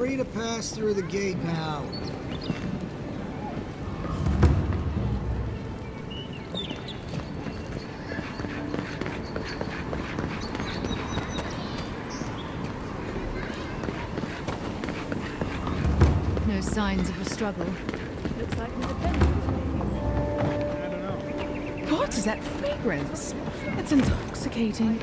free to pass through the gate now. No signs of a struggle. Looks like there's a pen. What is that fragrance? It's intoxicating.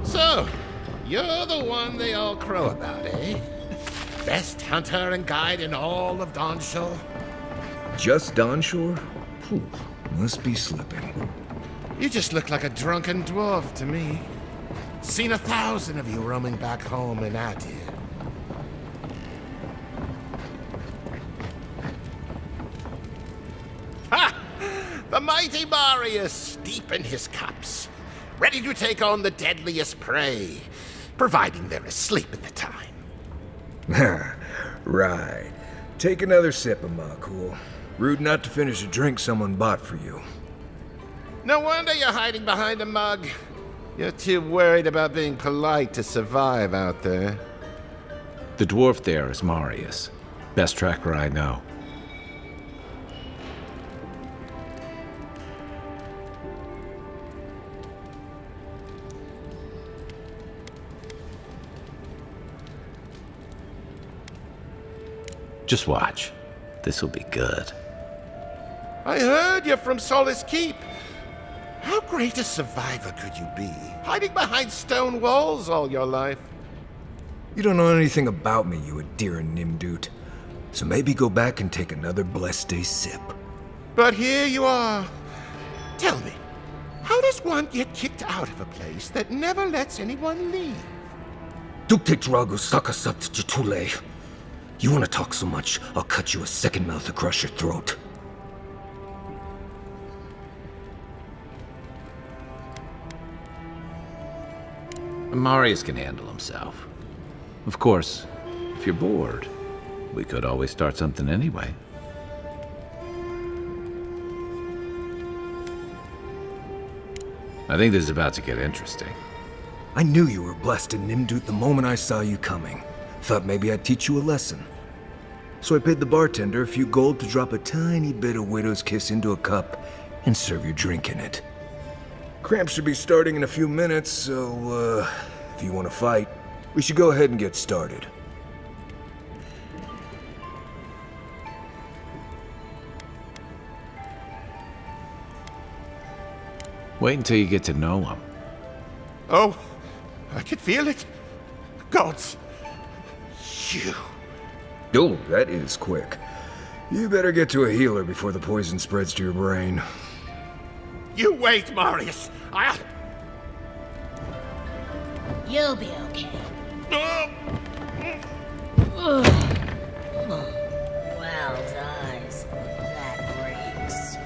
So, you're the one they all crow about, eh? Best hunter and guide in all of Dawnshore? Just Dawnshore? Phew, must be slipping. You just look like a drunken dwarf to me. Seen 1,000 of you roaming back home in Adir. Ha! The mighty Marius, deep in his cups, ready to take on the deadliest prey, providing they're asleep at the time. Right. Take another sip of my cool. Rude not to finish a drink someone bought for you. No wonder you're hiding behind a mug. You're too worried about being polite to survive out there. The dwarf there is Marius. Best tracker I know. Just watch. This'll be good. I heard you're from Solace Keep. How great a survivor could you be, hiding behind stone walls all your life? You don't know anything about me, you Adiran Nimdut. So maybe go back and take another blessed day sip. But here you are. Tell me, how does one get kicked out of a place that never lets anyone leave? Dukte Drago Sakasapt Jitule. You want to talk so much, I'll cut you a second mouth across your throat. Marius can handle himself. Of course, if you're bored, we could always start something anyway. I think this is about to get interesting. I knew you were blessed in Nimdut the moment I saw you coming. Thought maybe I'd teach you a lesson. So I paid the bartender a few gold to drop a tiny bit of Widow's Kiss into a cup and serve your drink in it. Cramps should be starting in a few minutes, so, if you want to fight, we should go ahead and get started. Wait until you get to know him. Oh, I can feel it. Gods, you. Oh, that is quick. You better get to a healer before the poison spreads to your brain. You wait, Marius. I'll... You'll be okay. Oh. Well, dies. That breaks.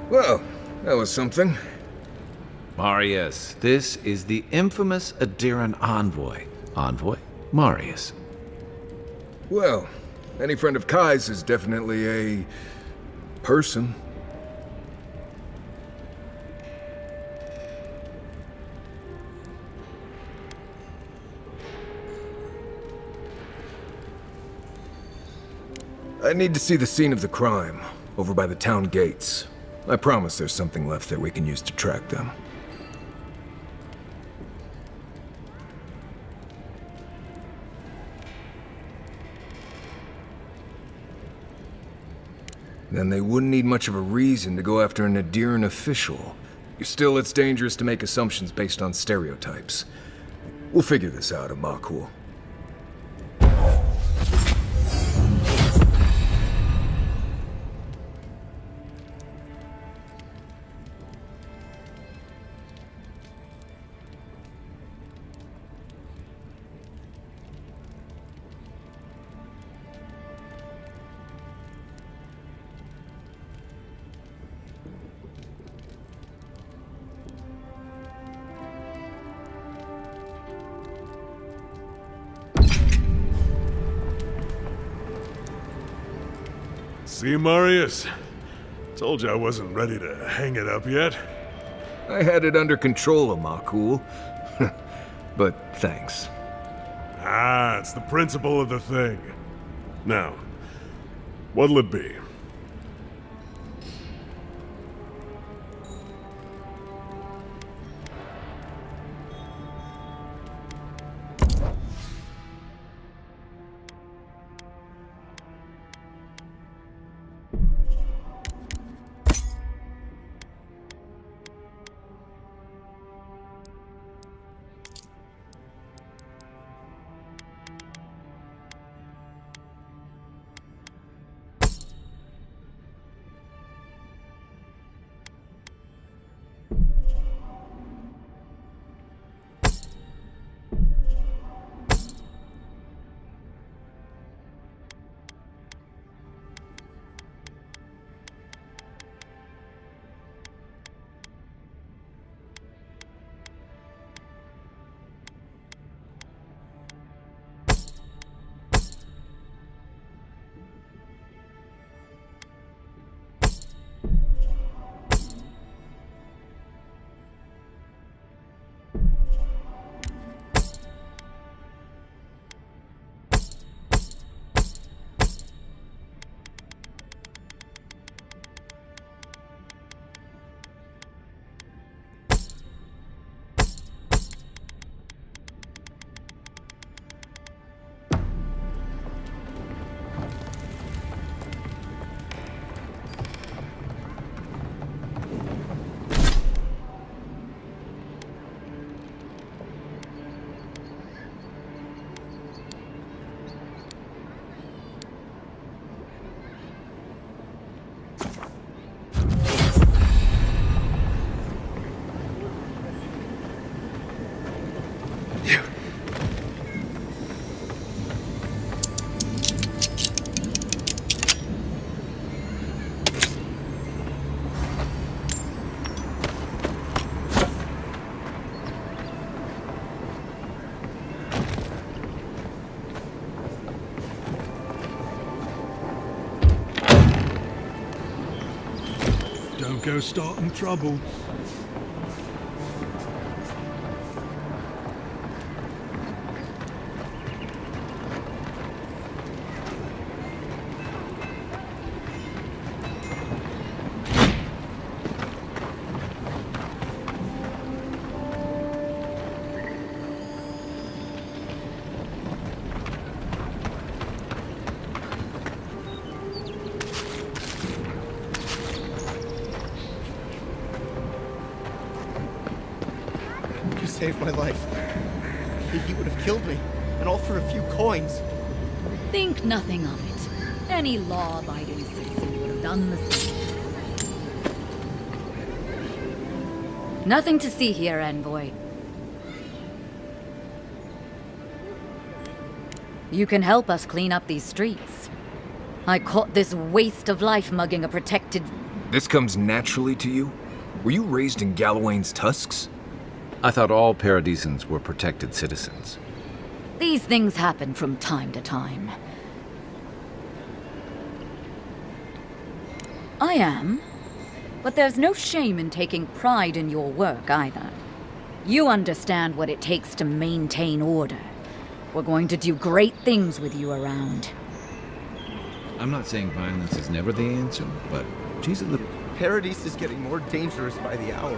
Well, that was something. Marius, this is the infamous Adiran envoy. Envoy? Marius. Well, any friend of Kai's is definitely a person. I need to see the scene of the crime, over by the town gates. I promise there's something left that we can use to track them. Then they wouldn't need much of a reason to go after an Adiran official. Still, it's dangerous to make assumptions based on stereotypes. We'll figure this out, Amakul. See, Marius? Told you I wasn't ready to hang it up yet. I had it under control, Amakul. But thanks. Ah, it's the principle of the thing. Now, what'll it be? Don't go starting trouble. You saved my life. He would have killed me, and all for a few coins. Think nothing of it. Any law-abiding citizen would have done the same. Nothing to see here, envoy. You can help us clean up these streets. I caught this waste of life mugging a protected... This comes naturally to you? Were you raised in Gallowayne's tusks? I thought all Paradisans were protected citizens. These things happen from time to time. I am. But there's no shame in taking pride in your work, either. You understand what it takes to maintain order. We're going to do great things with you around. I'm not saying violence is never the answer, but she's a little... Paradise is getting more dangerous by the hour.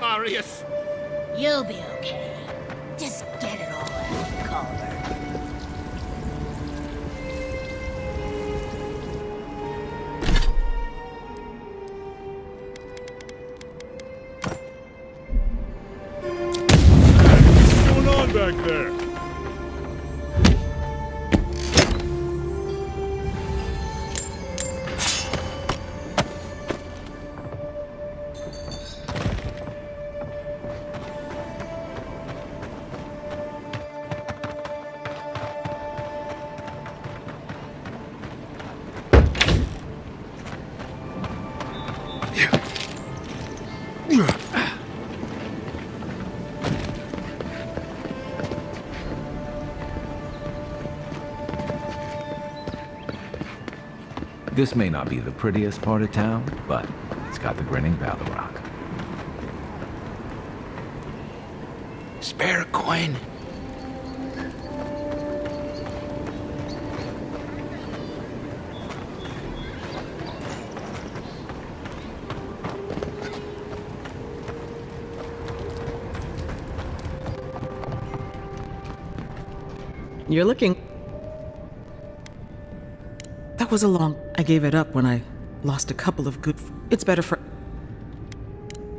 Marius! You'll be okay. Just get it all out, Culver. What's going on back there? This may not be the prettiest part of town, but it's got the grinning Battle Rock. Spare a coin. You're looking... That was a long... I gave it up when I lost a couple of good... It's better for...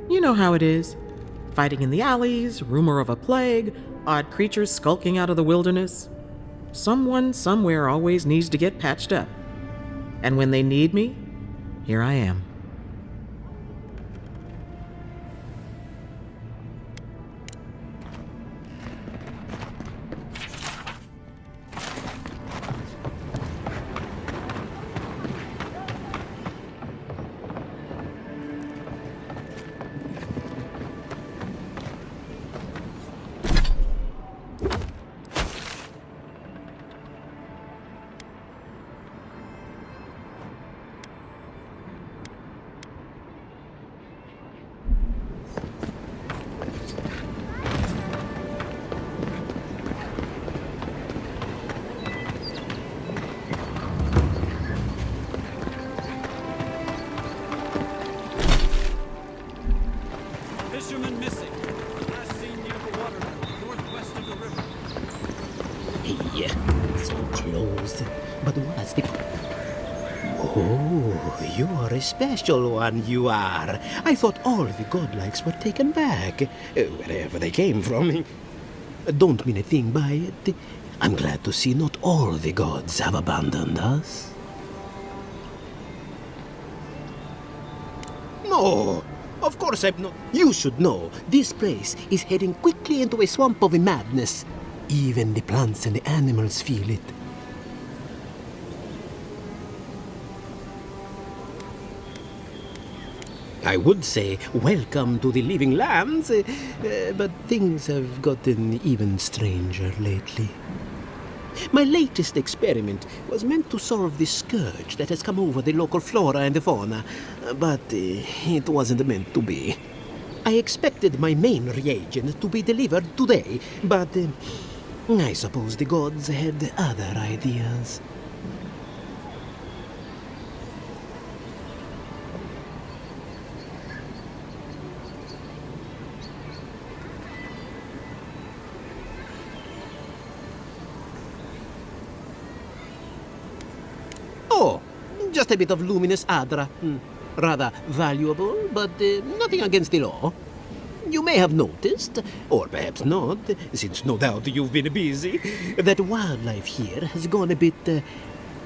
You know how it is. Fighting in the alleys, rumor of a plague, odd creatures skulking out of the wilderness. Someone somewhere always needs to get patched up. And when they need me, here I am. Fisherman missing. Last seen near the water, northwest of the river. So close. But what's the... Oh, you are a special one, you are. I thought all the godlikes were taken back, wherever they came from. Don't mean a thing by it. I'm glad to see not all the gods have abandoned us. No, of course I'm not. You should know, this place is heading quickly into a swamp of madness. Even the plants and the animals feel it. I would say welcome to the living lands, but things have gotten even stranger lately. My latest experiment was meant to solve the scourge that has come over the local flora and the fauna, but it wasn't meant to be. I expected my main reagent to be delivered today, but I suppose the gods had other ideas. Oh, just a bit of luminous adra. Rather valuable, but nothing against the law. You may have noticed, or perhaps not, since no doubt you've been busy, that wildlife here has gone a bit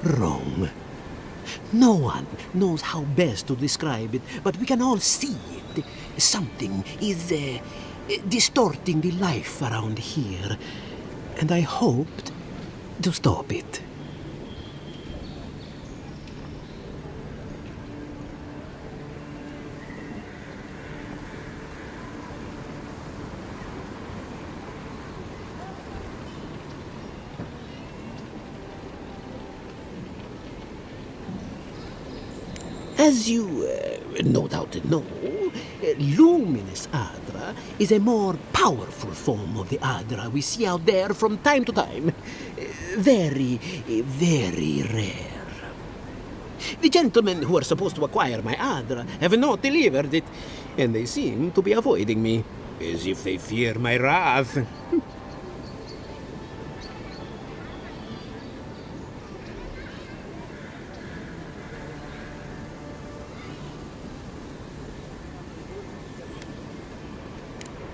wrong. No one knows how best to describe it, but we can all see it. Something is distorting the life around here, and I hoped to stop it. As you no doubt know, luminous Adra is a more powerful form of the Adra we see out there from time to time. Very, very rare. The gentlemen who are supposed to acquire my Adra have not delivered it, and they seem to be avoiding me, as if they fear my wrath.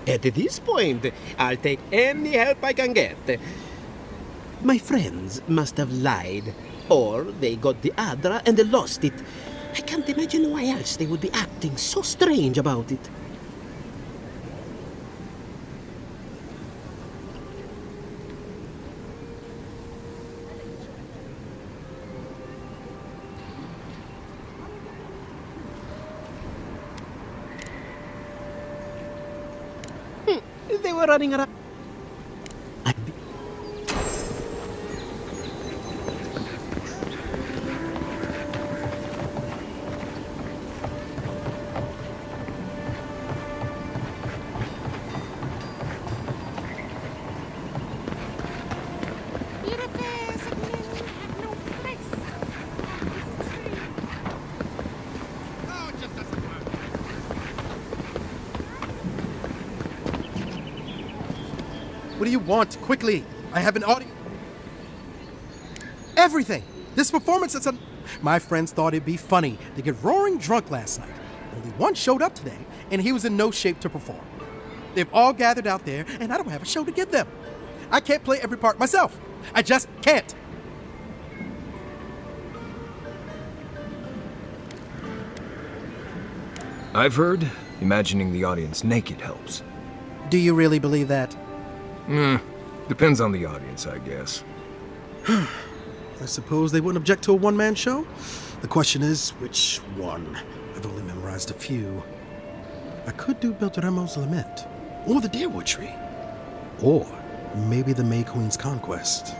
At this point, I'll take any help I can get. My friends must have lied, or they got the Adra and they lost it. I can't imagine why else they would be acting so strange about it. They were running around. What do you want? Quickly! I have an audience. Everything! This performance is My friends thought it'd be funny to get roaring drunk last night. Only one showed up today, and he was in no shape to perform. They've all gathered out there, and I don't have a show to give them. I can't play every part myself. I just can't. I've heard imagining the audience naked helps. Do you really believe that? Depends on the audience, I guess. I suppose they wouldn't object to a one-man show? The question is, which one? I've only memorized a few. I could do Beltramo's Lament, or the Deerwood Tree, or maybe the May Queen's Conquest.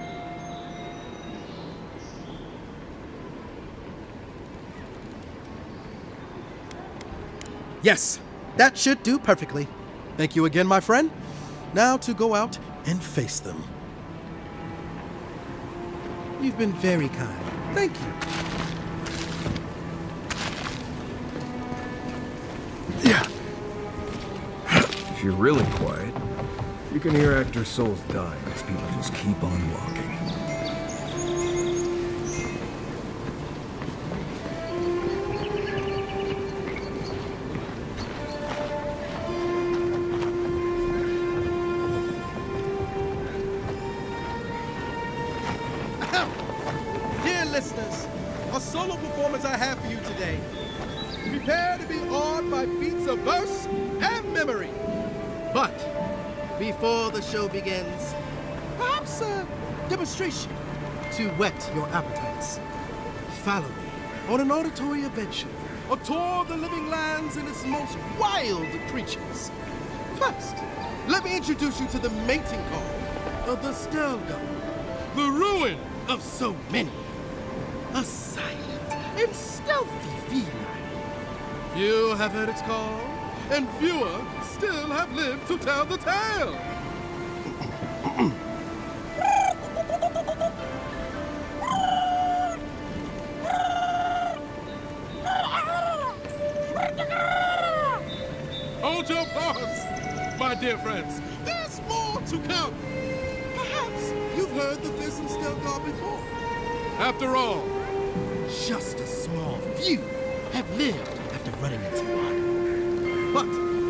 Yes, that should do perfectly. Thank you again, my friend. Now to go out and face them. You've been very kind. Thank you. Yeah. If you're really quiet, you can hear actors' souls dying as people just keep on walking. listeners, a solo performance I have for you today. Prepare to be awed by feats of verse and memory. But before the show begins, perhaps a demonstration to whet your appetites. Follow me on an auditory adventure, a tour of the living lands and its most wild creatures. First, let me introduce you to the mating call of the Stelgo, the ruin of so many. A silent and stealthy feline. Few have heard its call, and fewer still have lived to tell the tale. Hold your applause, my dear friends. There's more to come. Perhaps you've heard the fearsome Stelgar before. After all, just a small few have lived after running into one. But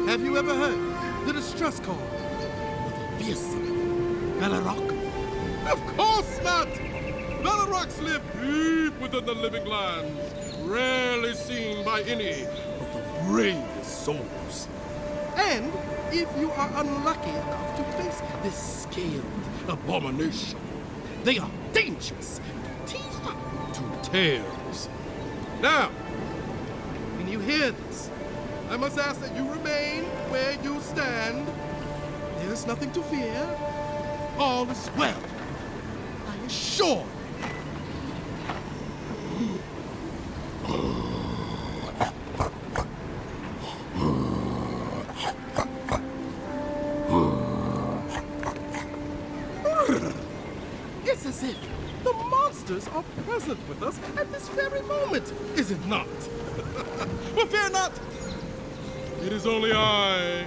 have you ever heard the distress call of a fearsome Galarok? Of course not! Galaroks live deep within the living lands, rarely seen by any of the bravest souls. And if you are unlucky enough to face this scaled abomination, they are dangerous to teeth to tails. Now, when you hear this, I must ask that you remain where you stand. There's nothing to fear. All is well. I assure you. It's as if the monsters are present with us at this very moment, is it not? But fear not! It is only I.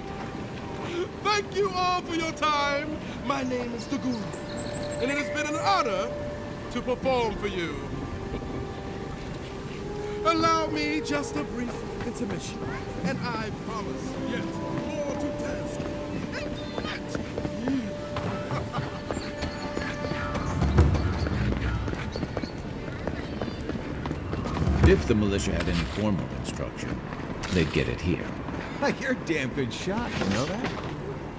Thank you all for your time. My name is the Guru, and it has been an honor to perform for you. Allow me just a brief intermission, and I promise yet more to task. If the militia had any formal instruction, they'd get it here. You're a damn good shot, you know that?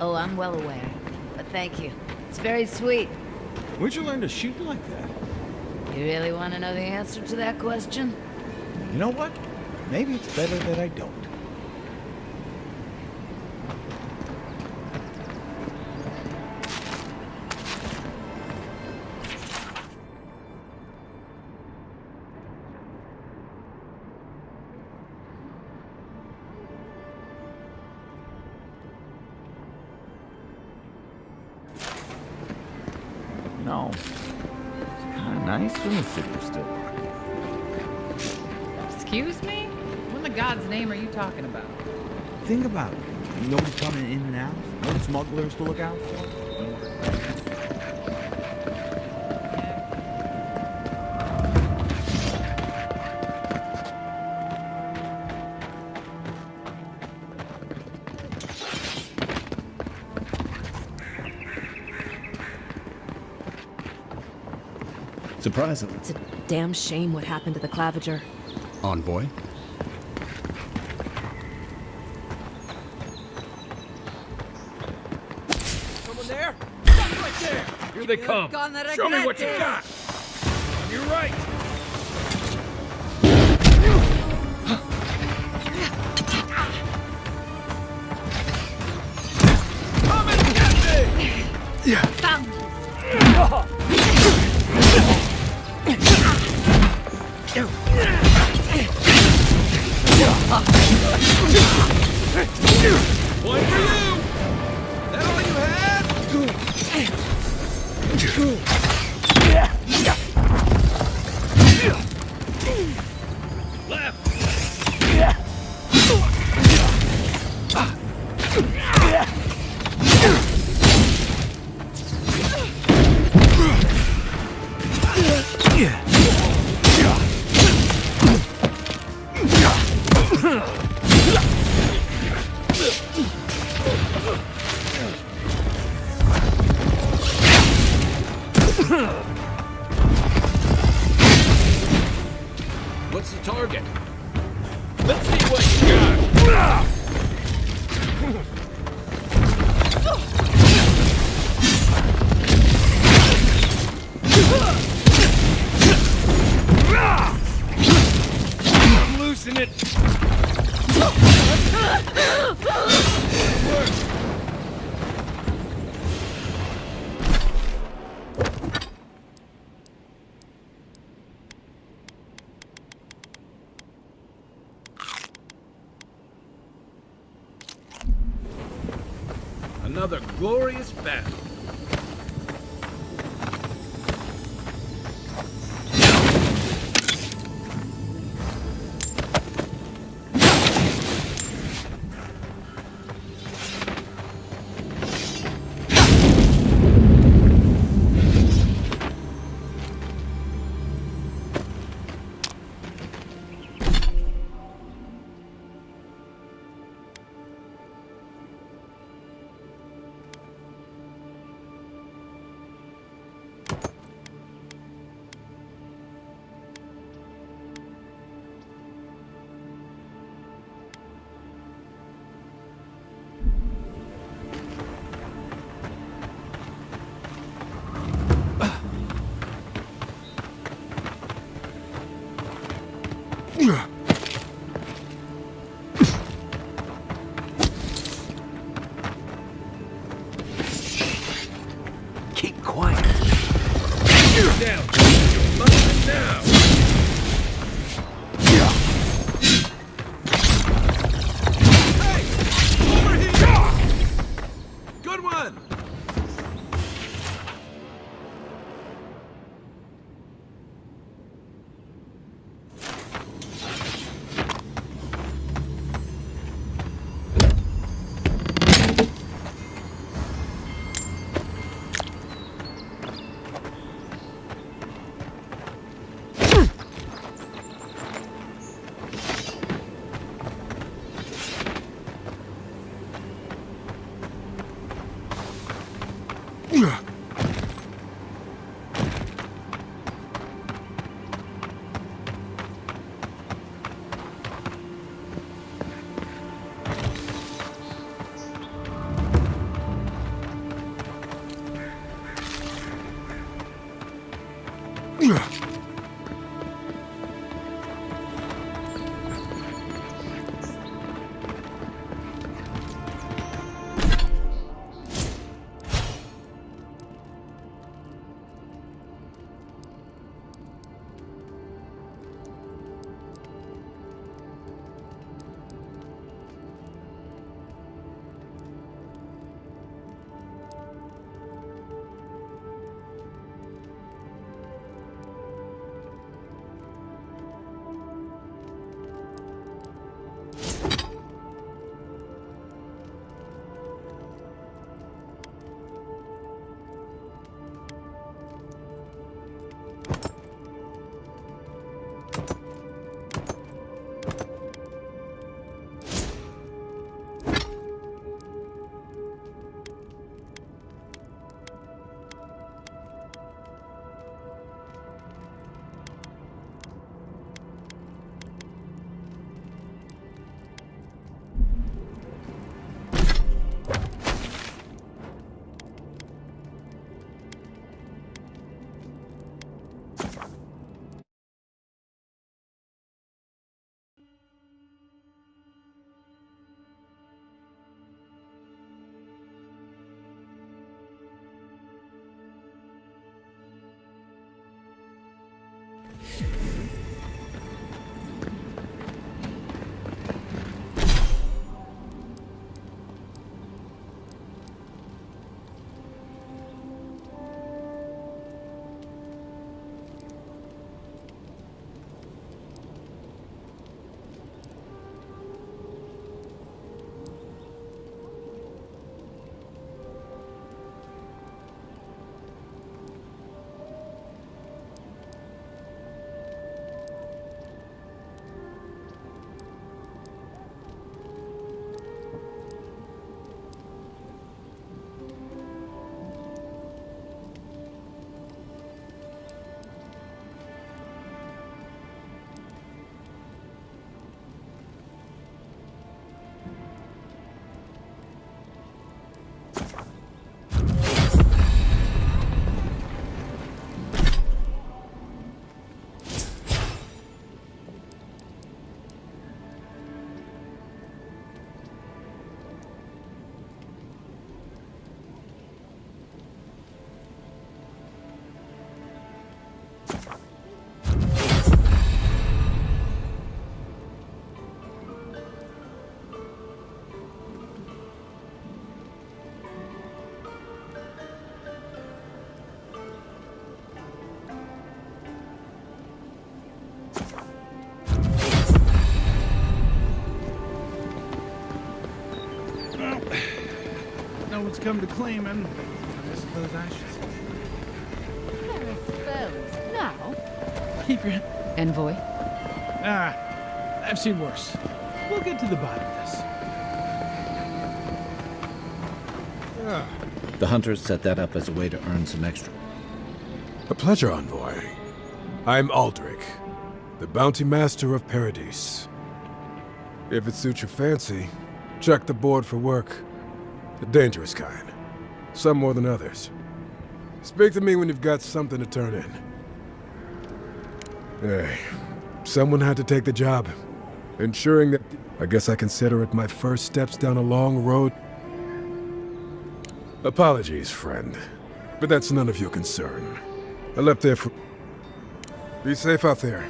Oh, I'm well aware. But thank you. It's very sweet. Where'd you learn to shoot like that? You really want to know the answer to that question? You know what? Maybe it's better that I don't. No. It's kind of nice when the city's still dark. Excuse me? What in the God's name are you talking about? Think about it. Nobody coming in and out. No smugglers to look out for. Surprisingly. It's a damn shame what happened to the Clavager. Envoy? Someone there? Stop right there! Here they come. Show me what you got. On your right. Come and get me! Found you! One for you! That all you had? What's the target? Let's see what you got. Loosen it. Another glorious battle. Keep quiet. Down. Move now. Hey! Over here! Good one! someone's come to claim him, I suppose I should. Now? Keep your... Envoy? I've seen worse. We'll get to the bottom of this. The hunters set that up as a way to earn some extra. A pleasure, Envoy. I'm Aldrich, the bounty master of Paradise. If it suits your fancy, check the board for work. The dangerous kind. Some more than others. Speak to me when you've got something to turn in. Hey, someone had to take the job. Ensuring that... I guess I consider it my first steps down a long road. Apologies, friend. But that's none of your concern. I left there for... Be safe out there.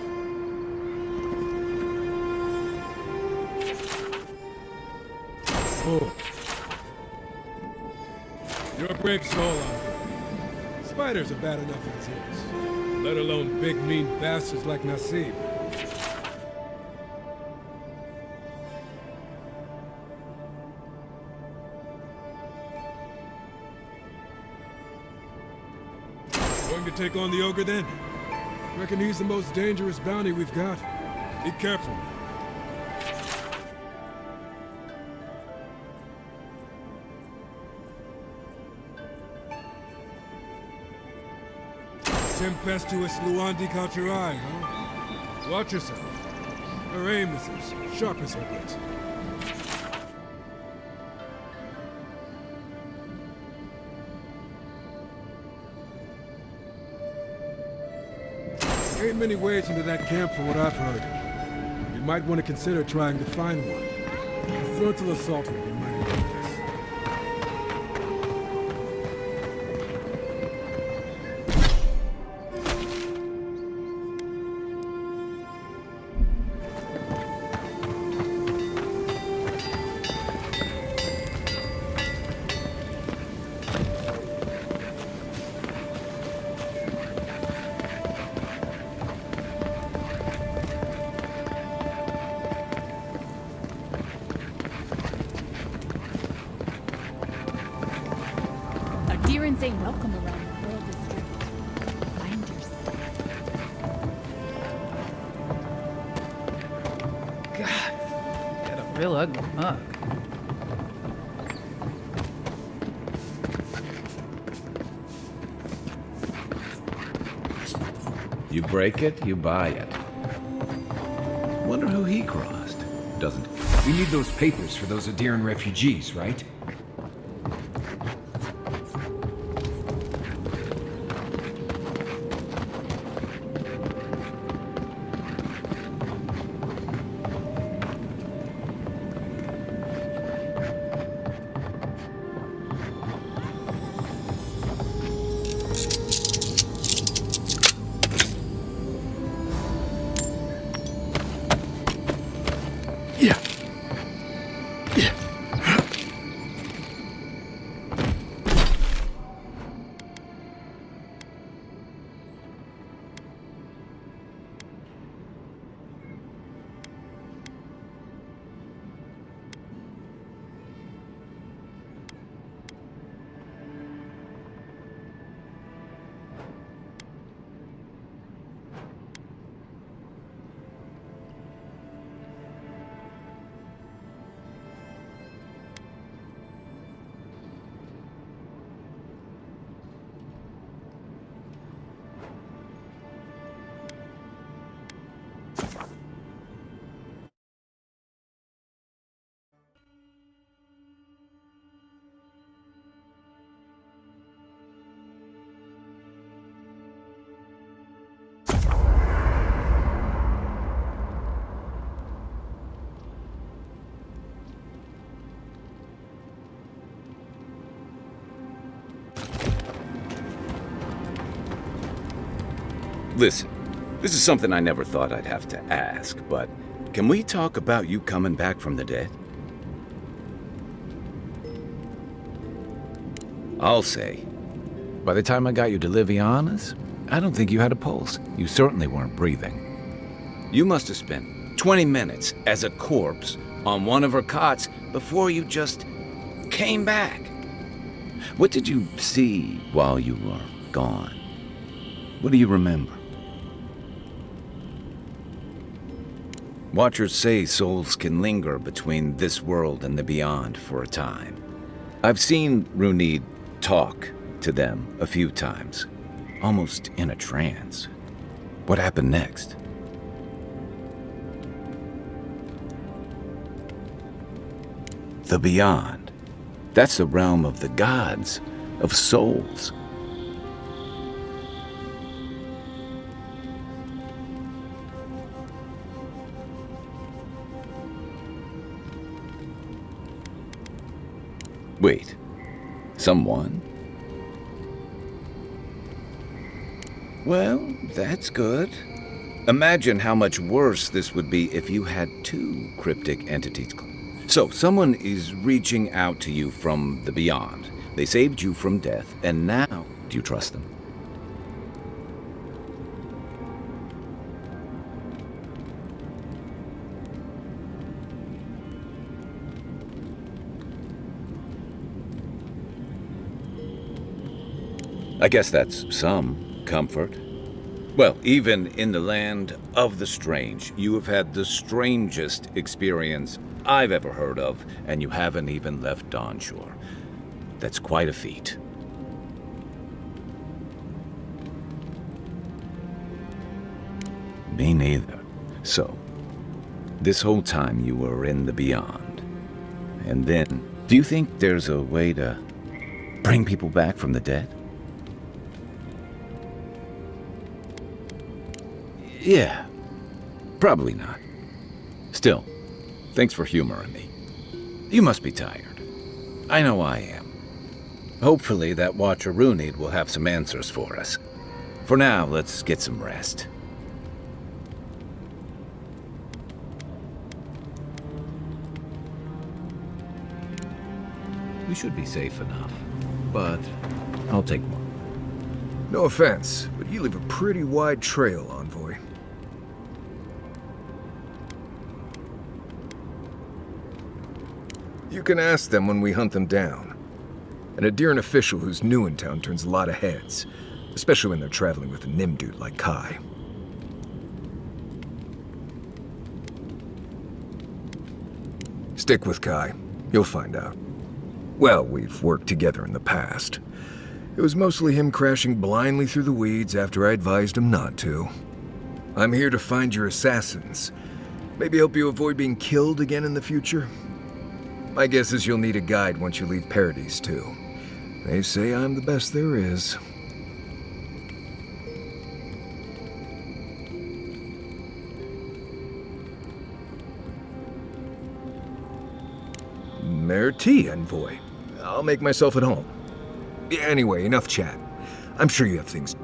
Oh. You're a brave soul, Uncle. Spiders are bad enough as is, let alone big, mean bastards like Nasib. Going to take on the ogre then? Reckon he's the most dangerous bounty we've got. Be careful. Tempestuous Luandi Kalchurai, huh? Watch yourself. Her aim is as sharp as her wit. Ain't many ways into that camp from what I've heard. You might want to consider trying to find one. A frontal assault would be mighty dangerous. Adherents ain't welcome around the Pearl District. Find yourself. God, got a real ugly mug. You break it, you buy it. Wonder who he crossed. Doesn't he? We need those papers for those Adiran refugees, right? Listen, this is something I never thought I'd have to ask, but can we talk about you coming back from the dead? I'll say, by the time I got you to Liviana's, I don't think you had a pulse. You certainly weren't breathing. You must have spent 20 minutes as a corpse on one of her cots before you just came back. What did you see while you were gone? What do you remember? Watchers say souls can linger between this world and the beyond for a time. I've seen Runid talk to them a few times, almost in a trance. What happened next? The beyond. That's the realm of the gods, of souls. Wait, someone? Well, that's good. Imagine how much worse this would be if you had two cryptic entities. So, someone is reaching out to you from the beyond. They saved you from death, and now, do you trust them? I guess that's some comfort. Well, even in the land of the strange, you have had the strangest experience I've ever heard of, and you haven't even left Dawnshore. That's quite a feat. Me neither. So, this whole time you were in the beyond. And then, do you think there's a way to bring people back from the dead? Yeah, probably not. Still, thanks for humoring me. You must be tired. I know I am. Hopefully that Watcher Runid will have some answers for us. For now, let's get some rest. We should be safe enough, but I'll take one. No offense, but you leave a pretty wide trail, Envoy. You can ask them when we hunt them down. An Adiran official who's new in town turns a lot of heads, especially when they're traveling with a Nimdude like Kai. Stick with Kai. You'll find out. Well, we've worked together in the past. It was mostly him crashing blindly through the weeds after I advised him not to. I'm here to find your assassins. Maybe help you avoid being killed again in the future. My guess is you'll need a guide once you leave Paradise, too. They say I'm the best there is. Merci, Envoy. I'll make myself at home. Anyway, enough chat. I'm sure you have things.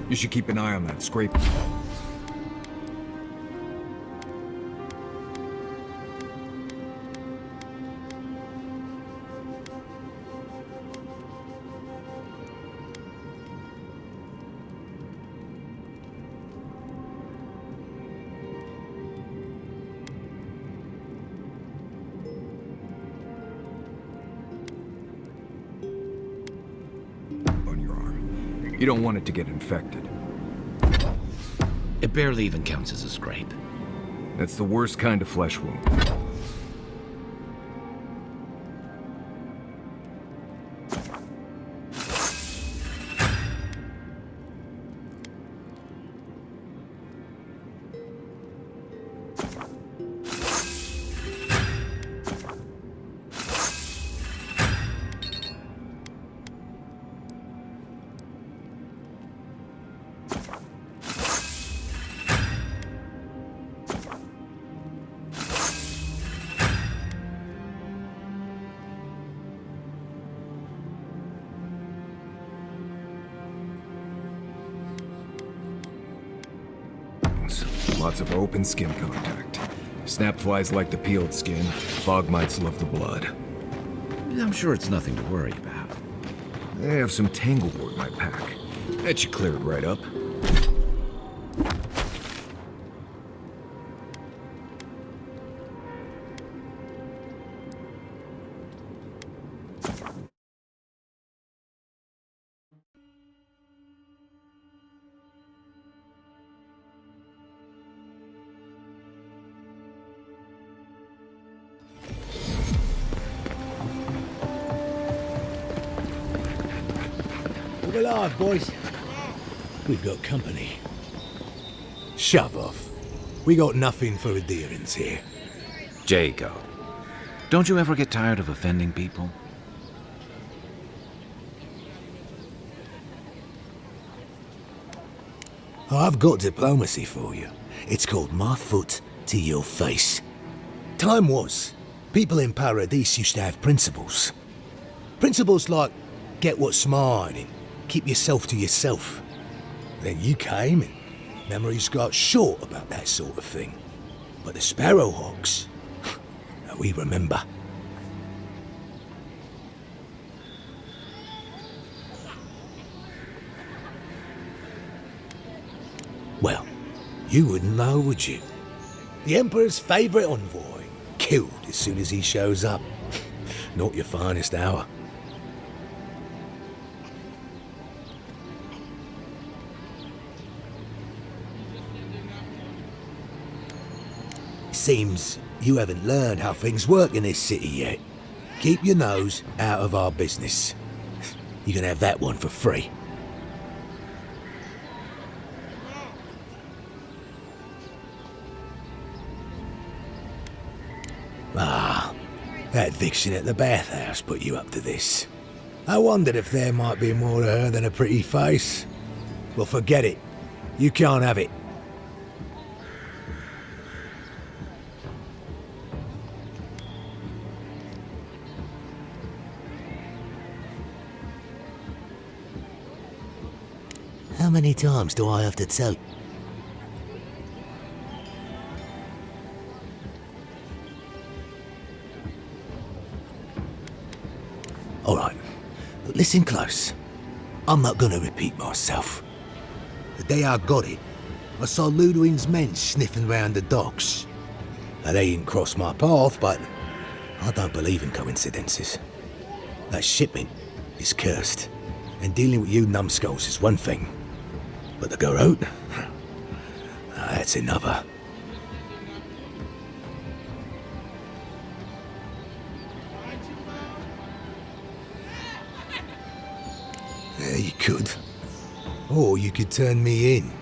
You should keep an eye on that scrape. On your arm. You don't want it to get infected. It barely even counts as a scrape. That's the worst kind of flesh wound. Lots of open skin contact. Snapflies like the peeled skin. Fog mites love the blood. I'm sure it's nothing to worry about. I have some tanglewood in my pack. That should clear it right up. We're alive, boys. We've got company. Shove off. We got nothing for adherence here. Jago, don't you ever get tired of offending people? I've got diplomacy for you. It's called my foot to your face. Time was, people in Paradise used to have principles. Principles like, get what's mine and keep yourself to yourself. Then you came and memories got short about that sort of thing. But the Sparrowhawks, we remember. Well, you wouldn't know, would you? The Emperor's favourite envoy, killed as soon as he shows up. Not your finest hour. Seems you haven't learned how things work in this city yet. Keep your nose out of our business. You can have that one for free. Ah, that vixen at the bathhouse put you up to this. I wondered if there might be more to her than a pretty face. Well, forget it. You can't have it. How many times do I have to tell? All right, listen close. I'm not gonna repeat myself. The day I got it, I saw Ludwig's men sniffing round the docks. Now, they didn't cross my path, but I don't believe in coincidences. That shipment is cursed, and dealing with you numbskulls is one thing. But the Garrote? That's another. Yeah, you could. Or you could turn me in.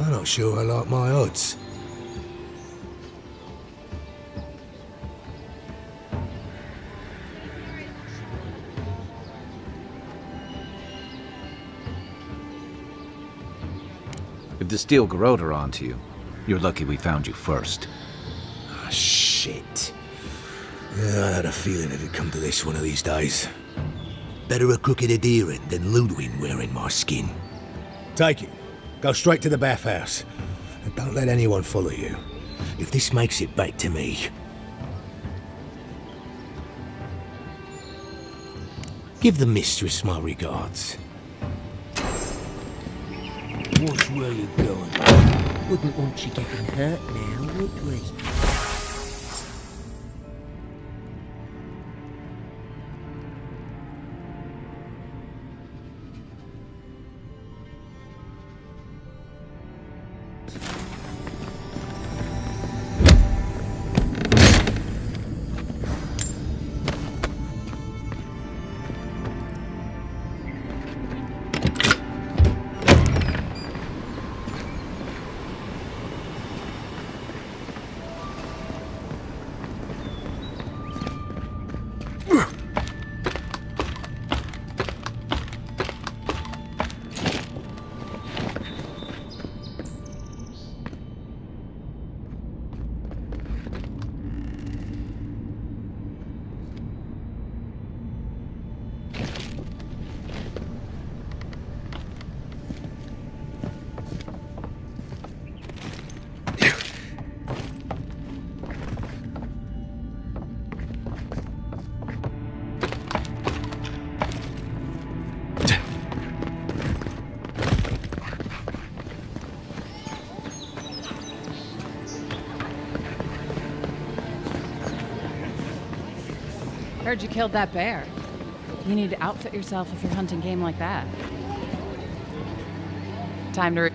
I'm not sure I like my odds. If the Steel Garrote are onto you, you're lucky we found you first. Ah, shit. Yeah, I had a feeling it'd come to this one of these days. Better a crooked adherent than Ludwig wearing my skin. Take it. Go straight to the bathhouse. And don't let anyone follow you. If this makes it back to me... Give the mistress my regards. Watch where you're going. Wouldn't want you getting hurt now, would we? heard you killed that bear. You need to outfit yourself if you're hunting game like that. Time to...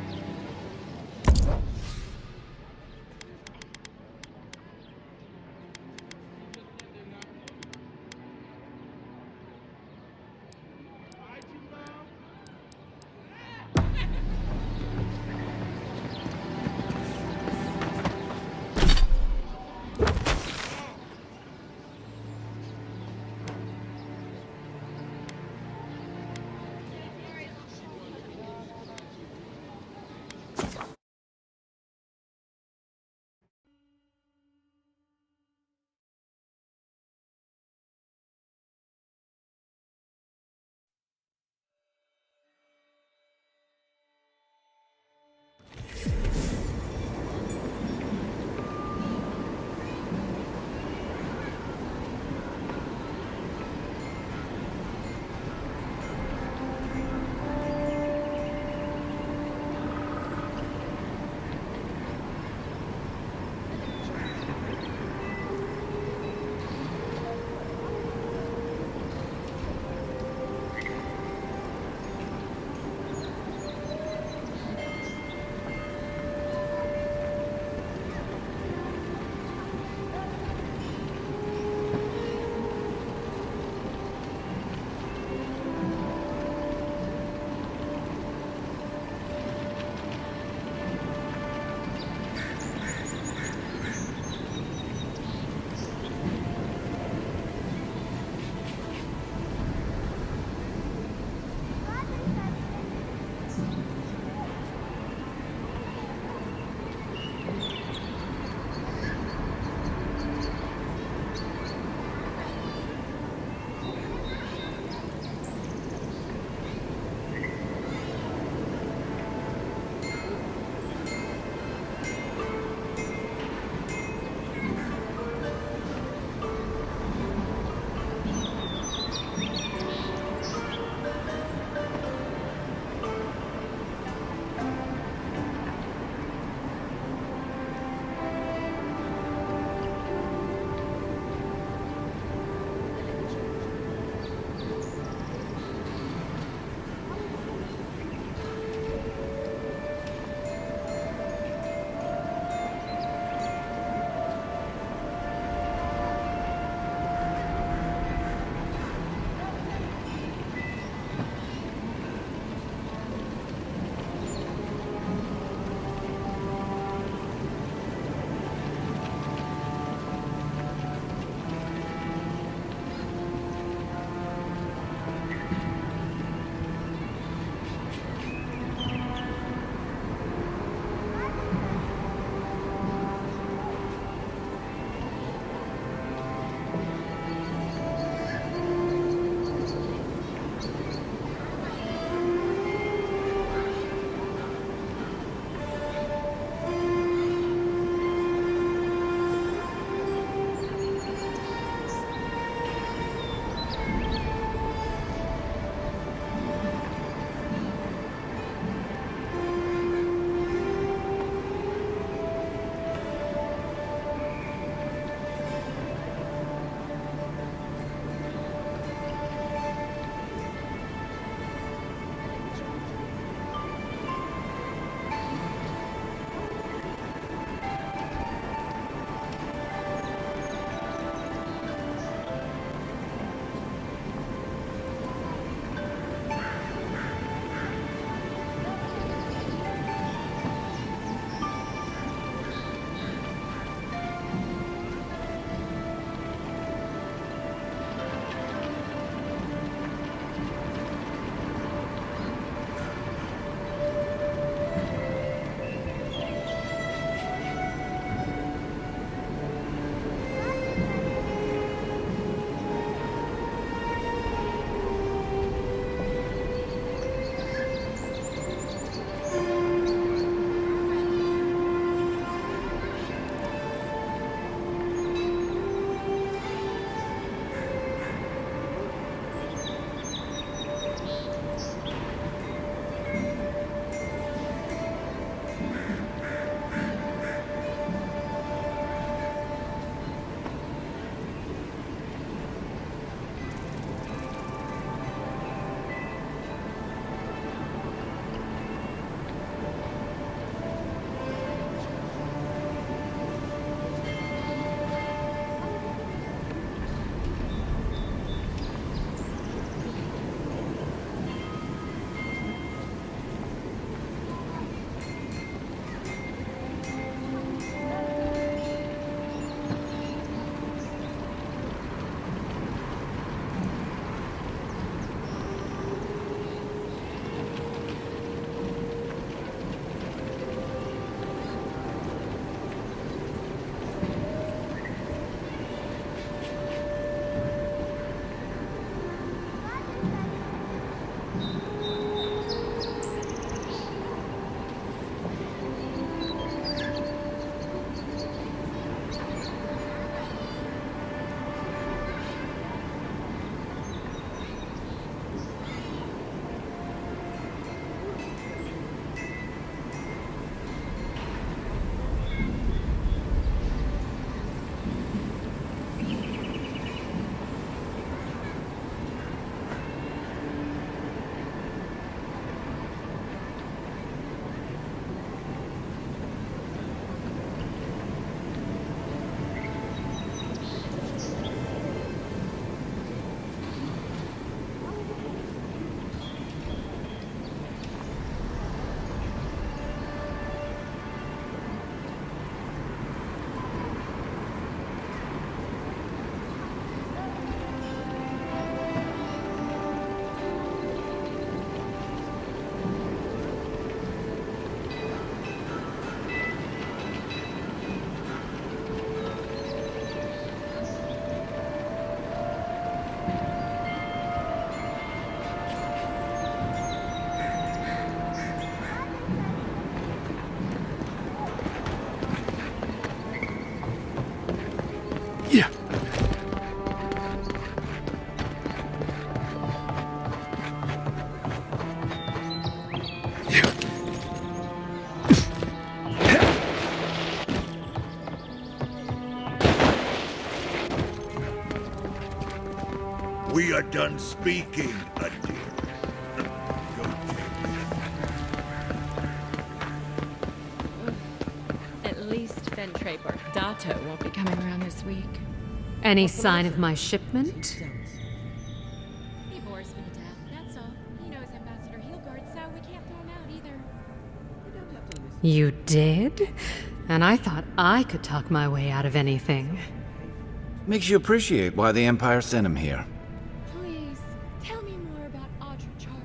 Yeah. We are done speaking, Adir. At least Ventrape or Dato won't be coming around this week. Any sign of my shipment? He bores me to death, that's all. He knows Ambassador Heelguard, so we can't throw him out either. You did? And I thought I could talk my way out of anything. Makes you appreciate why the Empire sent him here. Please, tell me more about Audra Charters.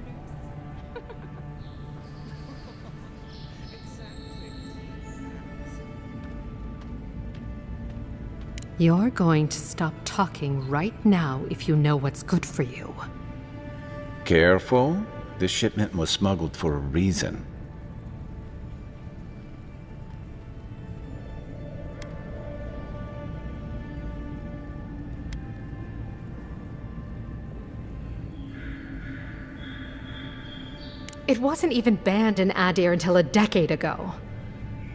You're going to stop talking right now if you know what's good for you. Careful. This shipment was smuggled for a reason. It wasn't even banned in Adir until a decade ago.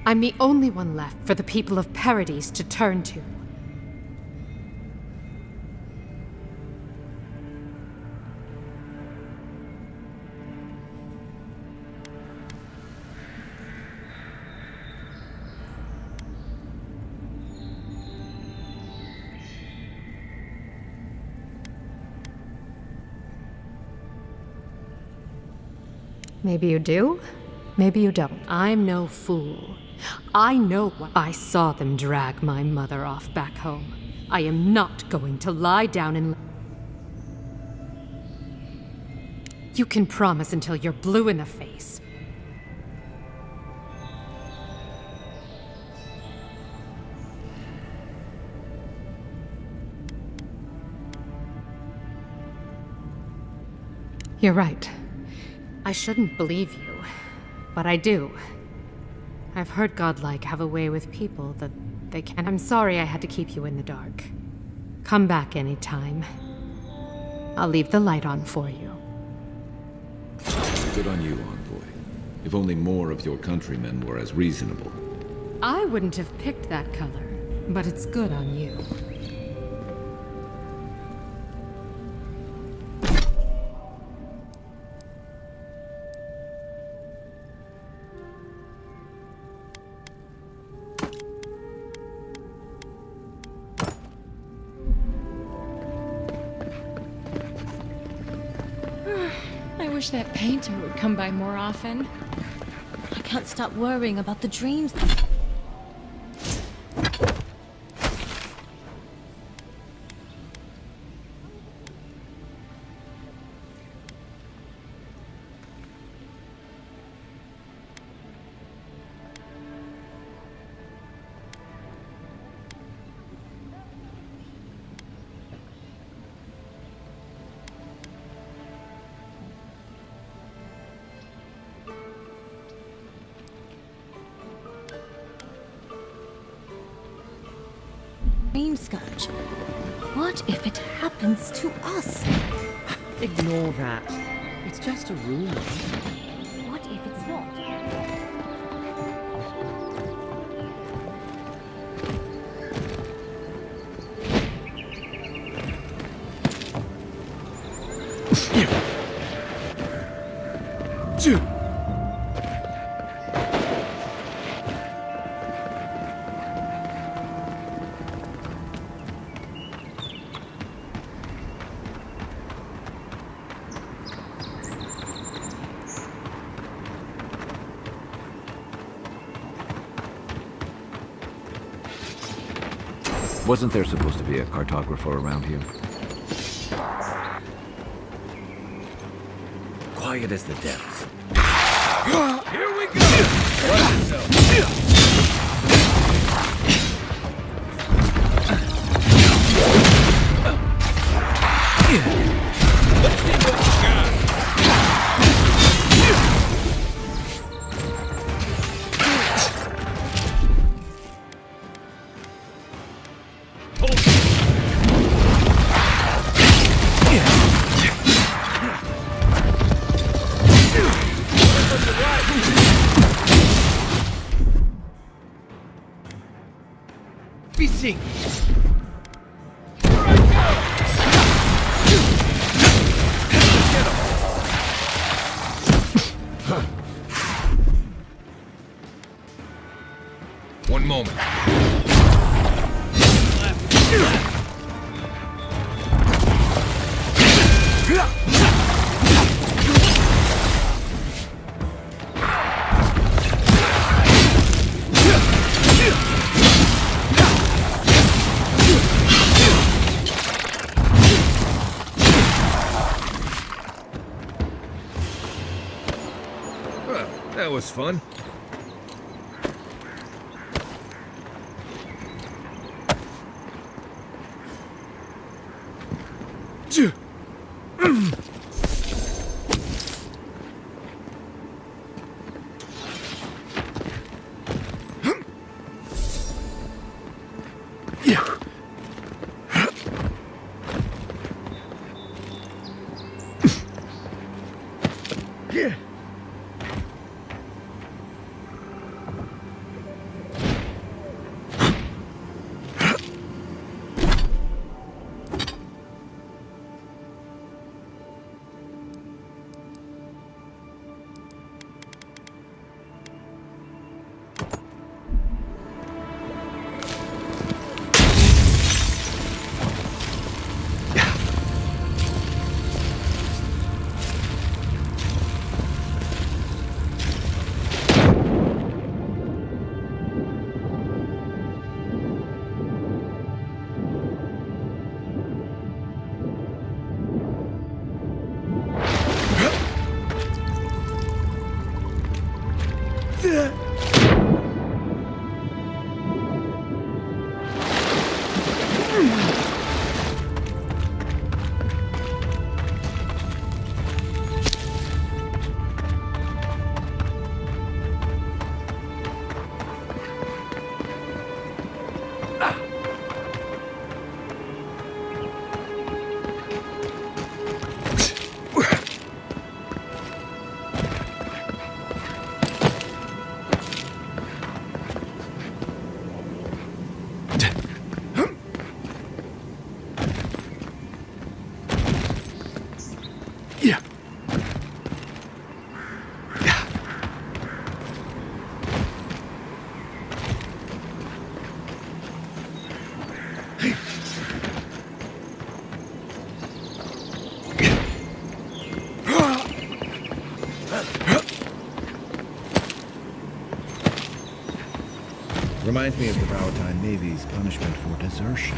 I'm the only one left for the people of Paradise to turn to. Maybe you do, maybe you don't. I'm no fool. I know what I saw them drag my mother off back home. I am not going to lie down and... You can promise until you're blue in the face. You're right. I shouldn't believe you, but I do. I've heard godlike have a way with people that they can't. I'm sorry I had to keep you in the dark. Come back anytime. I'll leave the light on for you. Good on you, Envoy. If only more of your countrymen were as reasonable. I wouldn't have picked that color, but it's good on you. I wish that painter would come by more often. I can't stop worrying about the dreams. Scotch. What if it happens to us? Ignore that. It's just a rumor. What if it's not? Wasn't there supposed to be a cartographer around here? Quiet as the depths. Here we go! Let's see what you got. Hold sink. One moment. Well, that was fun. Yeah. Reminds me of the Valentine Navy's punishment for desertion.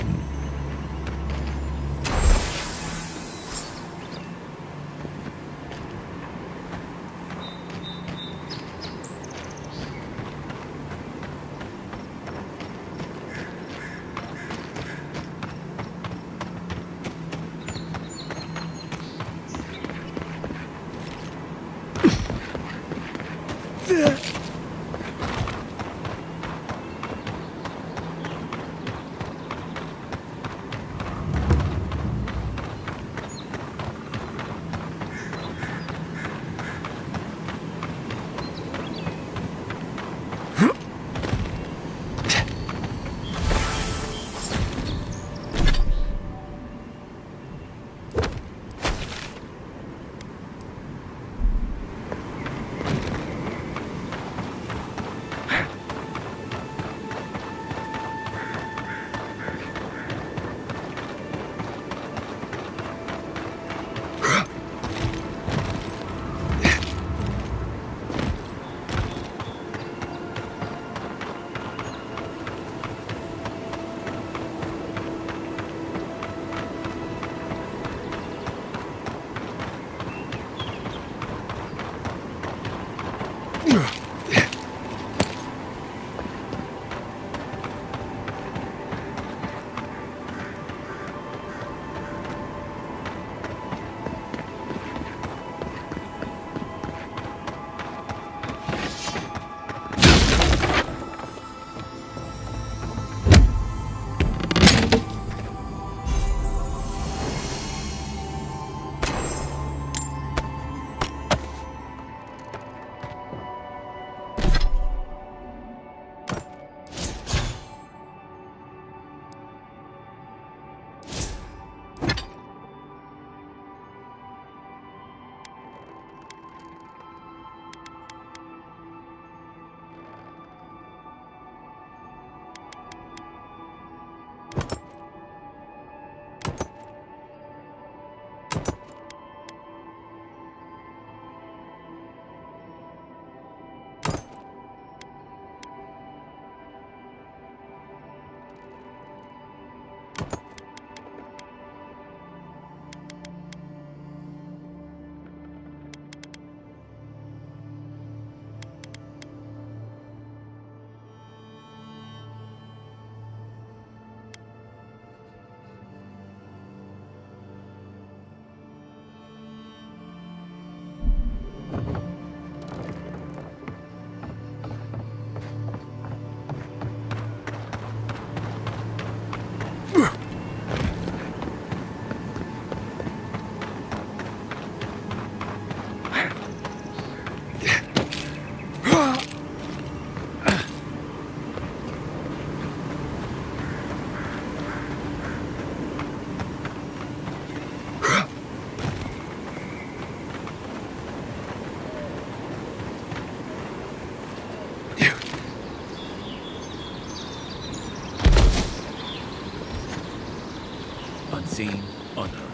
unseen, unheard.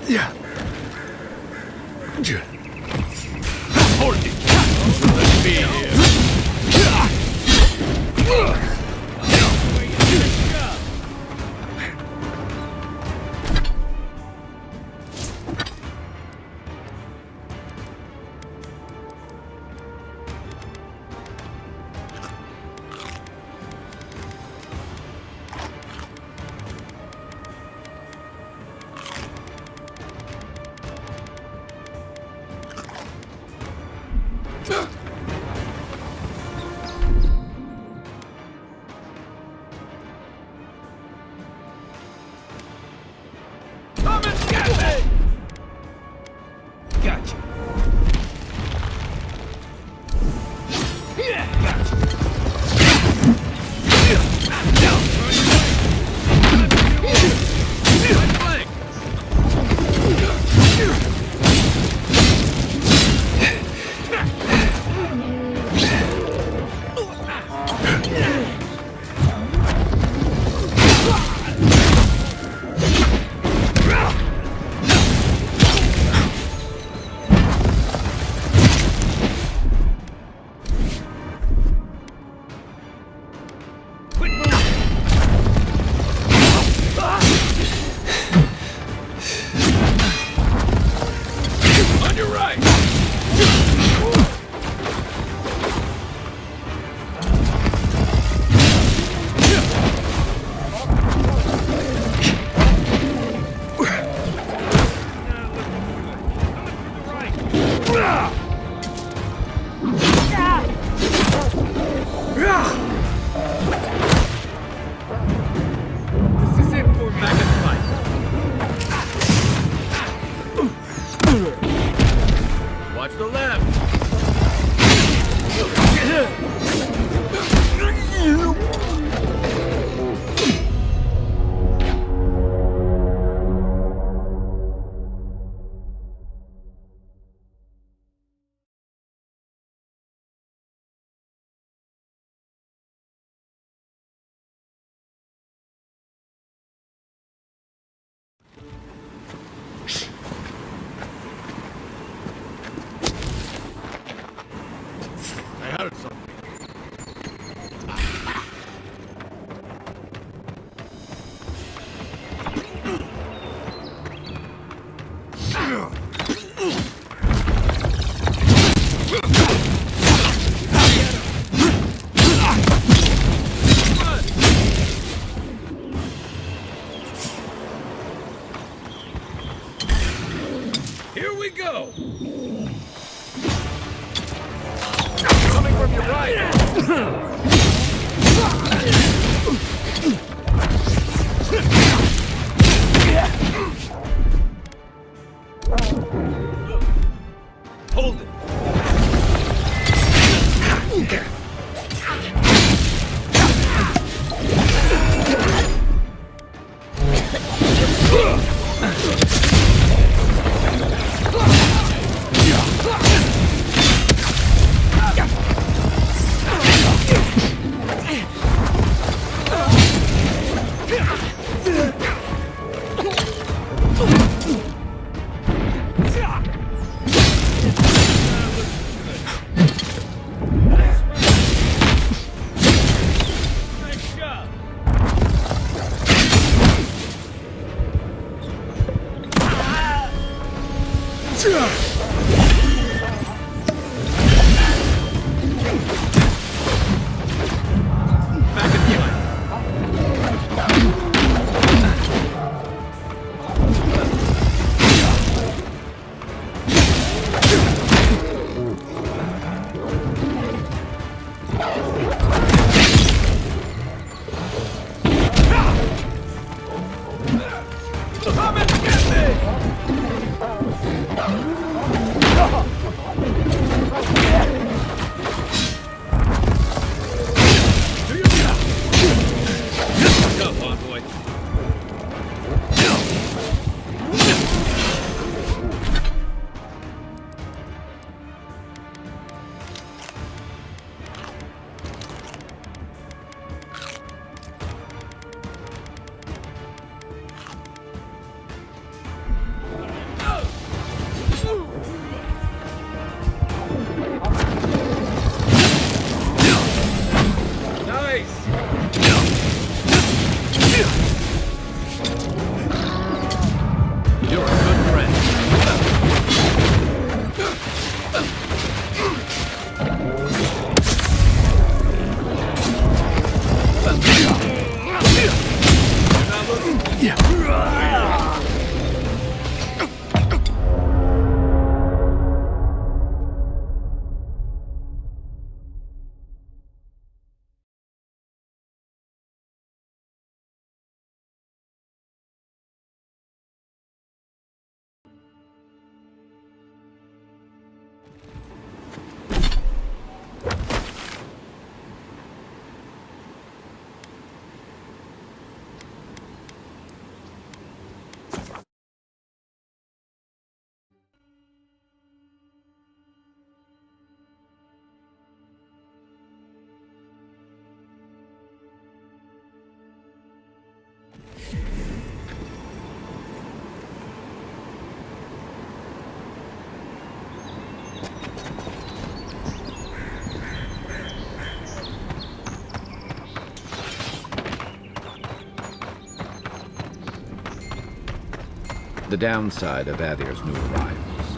Yeah. Hold it! Let's be here! Come and get me! Gotcha. On your right! This is it for Maggot Fight. Watch the left. I heard something. Here we go! Coming from your right! Hold it! the downside of Adir's new arrivals.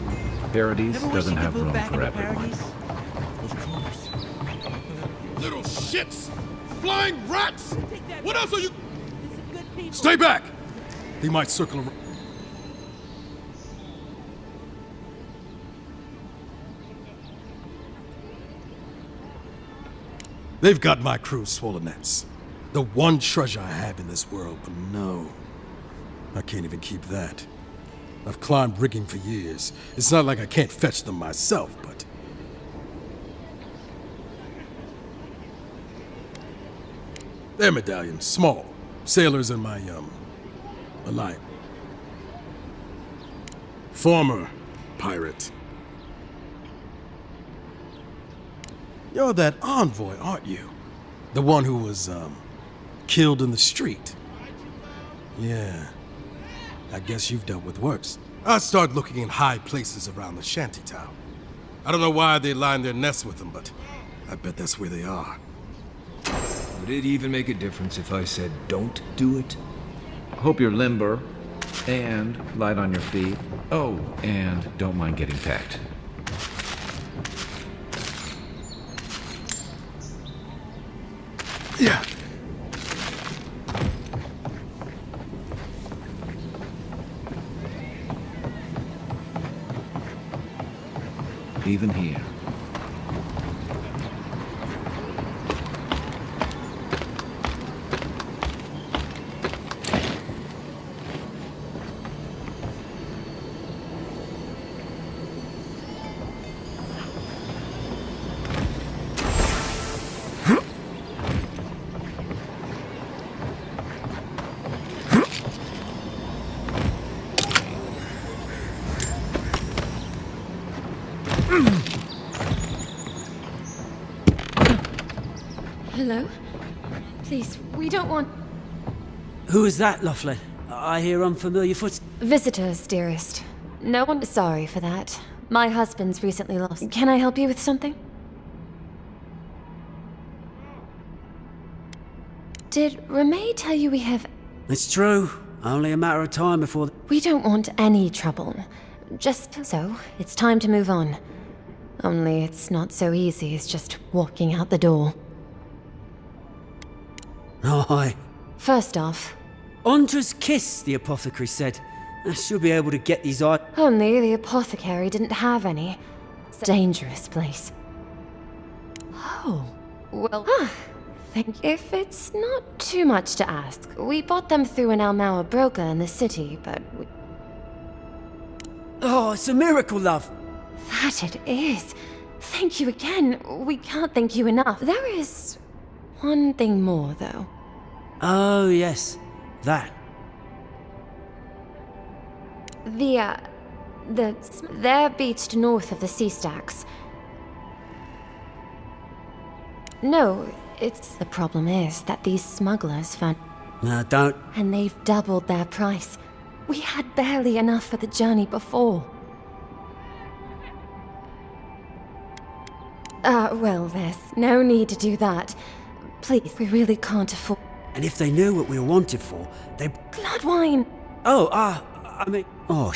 Paradise doesn't have room for everyone. Little shits! Flying rats! What else are you... Stay back! They might circle around. They've got my crew swollen nets. The one treasure I have in this world, but no. I can't even keep that. I've climbed rigging for years. It's not like I can't fetch them myself, but... They're medallions, small. Sailors in my, alliance. Former pirate. You're that envoy, aren't you? The one who was, killed in the street. Yeah. I guess you've dealt with worse. I start looking in high places around the shantytown. I don't know why they line their nests with them, but I bet that's where they are. Would it even make a difference if I said don't do it? Hope you're limber and light on your feet. Oh, and don't mind getting pecked. Yeah. Even here. Hello? Please, we don't want... Who is that, Laughlin? I hear unfamiliar foot. Visitors, dearest. No one is sorry for that. My husband's recently lost. Can I help you with something? Did Remay tell you we have... It's true. Only a matter of time before... We don't want any trouble. Just so, it's time to move on. Only it's not so easy as just walking out the door. Aye. First off... Ondra's kiss, the apothecary said. I should be able to get these items. Only the apothecary didn't have any. It's a dangerous place. Oh, well... Thank you. If it's not too much to ask, we bought them through an Almauer broker in the city, but we... Oh, it's a miracle, love. That it is. Thank you again. We can't thank you enough. There is one thing more, though. Oh, yes. That. They're beached north of the sea stacks. No, it's... The problem is that these smugglers found... No, don't. And they've doubled their price. We had barely enough for the journey before. Well, there's no need to do that. Please, we really can't afford... And if they knew what we were wanted for, they... Blood wine! Oh, I mean... Oh,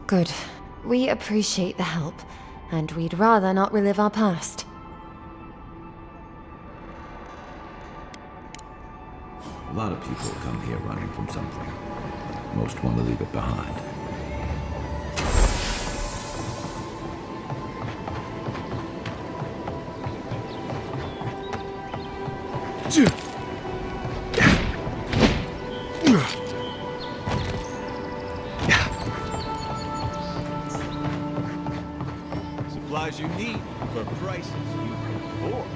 Good. We appreciate the help, and we'd rather not relive our past. A lot of people come here running from something. Most want to leave it behind. Supplies you need for prices you can afford.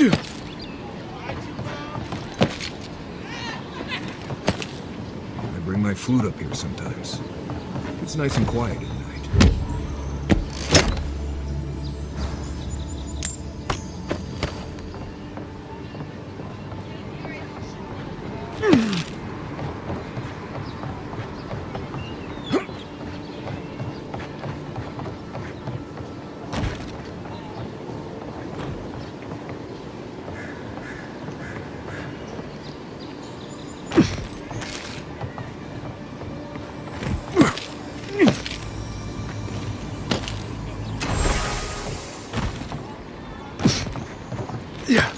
I bring my flute up here sometimes. It's nice and quiet at night. Yeah.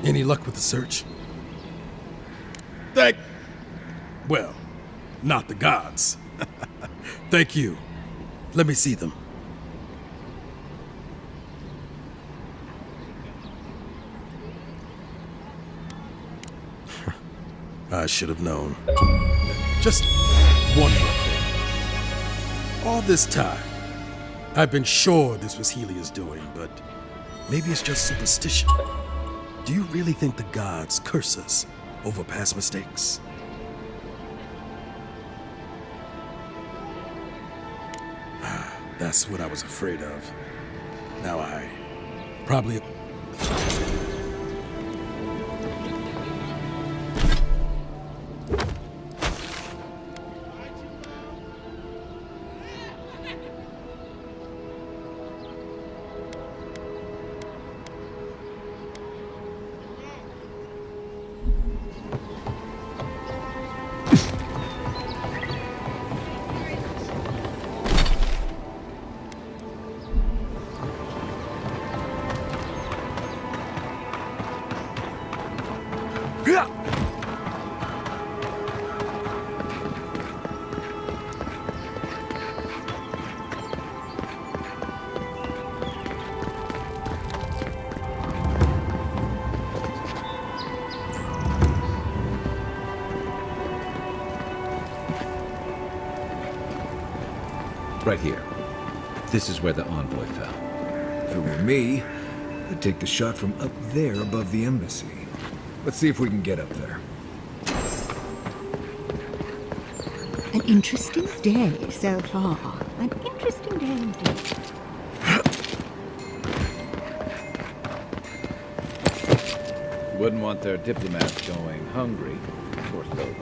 Any luck with the search? Well, not the gods. Thank you. Let me see them. I should have known. Just one more thing. All this time, I've been sure this was Helia's doing, but maybe it's just superstition. Do you really think the gods curse us over past mistakes? That's what I was afraid of. Now I probably... Right here. This is where the envoy fell. If it were me, I'd take the shot from up there above the embassy. Let's see if we can get up there. An interesting day so far. An interesting day indeed. Wouldn't want their diplomats going hungry, forced over.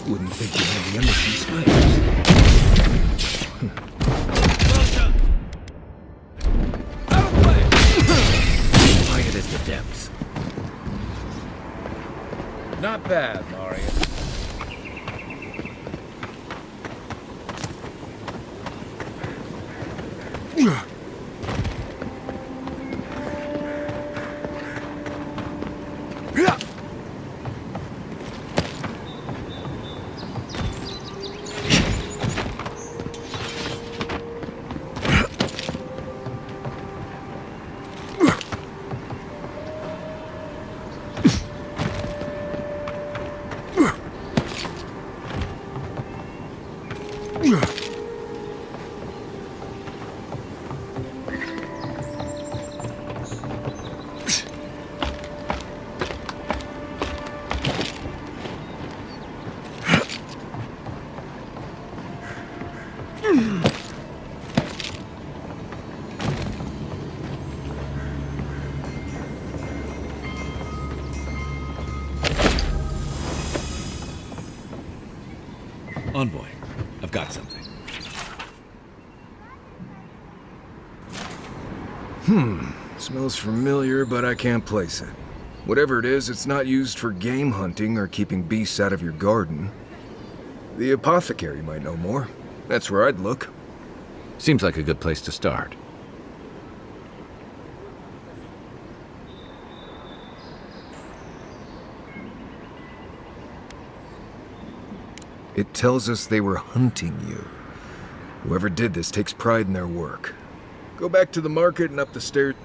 Wouldn't think you had the embassy spiders. Quiet as the depths. Not bad, Marius. Envoy, I've got something. Smells familiar, but I can't place it. Whatever it is, it's not used for game hunting or keeping beasts out of your garden. The apothecary might know more. That's where I'd look. Seems like a good place to start. It tells us they were hunting you. Whoever did this takes pride in their work. Go back to the market and up the stairs.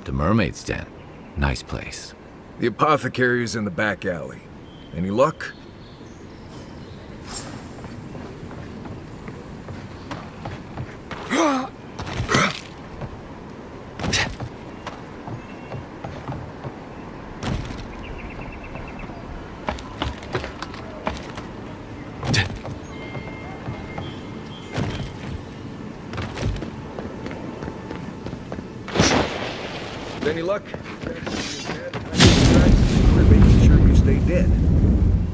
The Mermaid's Den. Nice place. The apothecary is in the back alley. Any luck? Any luck? We're making sure you stay dead.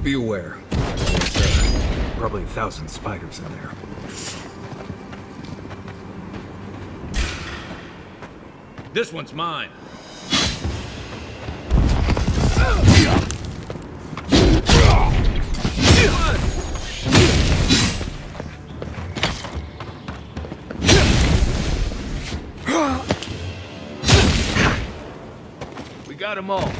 Be aware. There's probably 1,000 spiders in there. This one's mine. We got them all.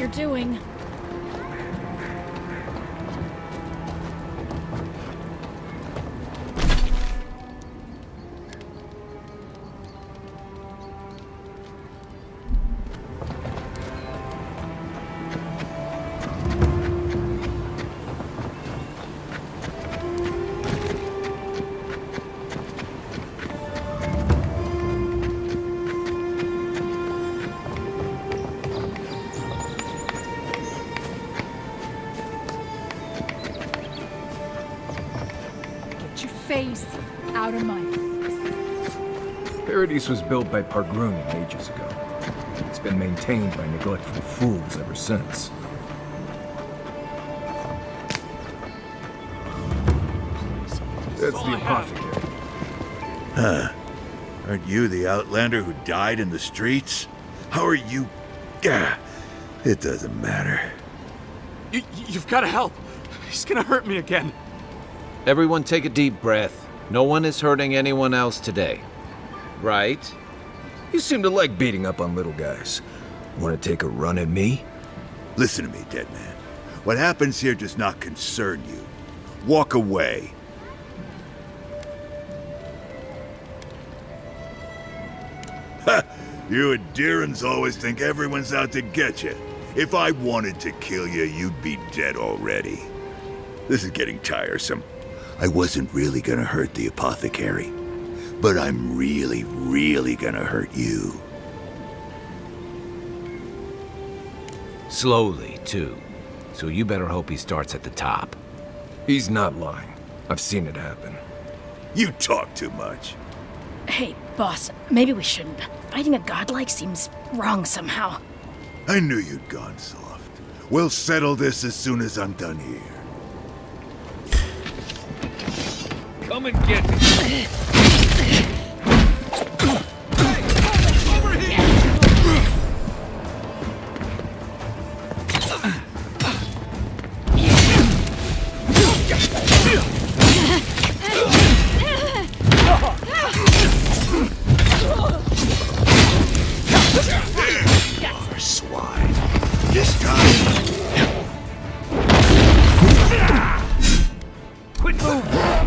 you're doing. Face out of my Paradise was built by Pargrunin ages ago. It's been maintained by neglectful fools ever since. That's the apothecary. Huh. Aren't you the outlander who died in the streets? How are you... Gah, it doesn't matter. You've got to help. He's gonna hurt me again. Everyone take a deep breath. No one is hurting anyone else today. Right? You seem to like beating up on little guys. Want to take a run at me? Listen to me, dead man. What happens here does not concern you. Walk away. Ha! You Adirans always think everyone's out to get you. If I wanted to kill you, you'd be dead already. This is getting tiresome. I wasn't really gonna hurt the apothecary, but I'm really, really gonna hurt you. Slowly, too. So you better hope he starts at the top. He's not lying. I've seen it happen. You talk too much. Hey, boss, maybe we shouldn't. Fighting a godlike seems wrong somehow. I knew you'd gone soft. We'll settle this as soon as I'm done here. Come and get me. Over here! Swine. This time. Quit moving!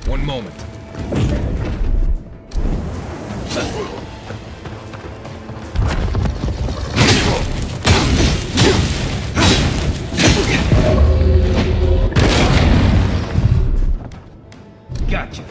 One moment. Gotcha.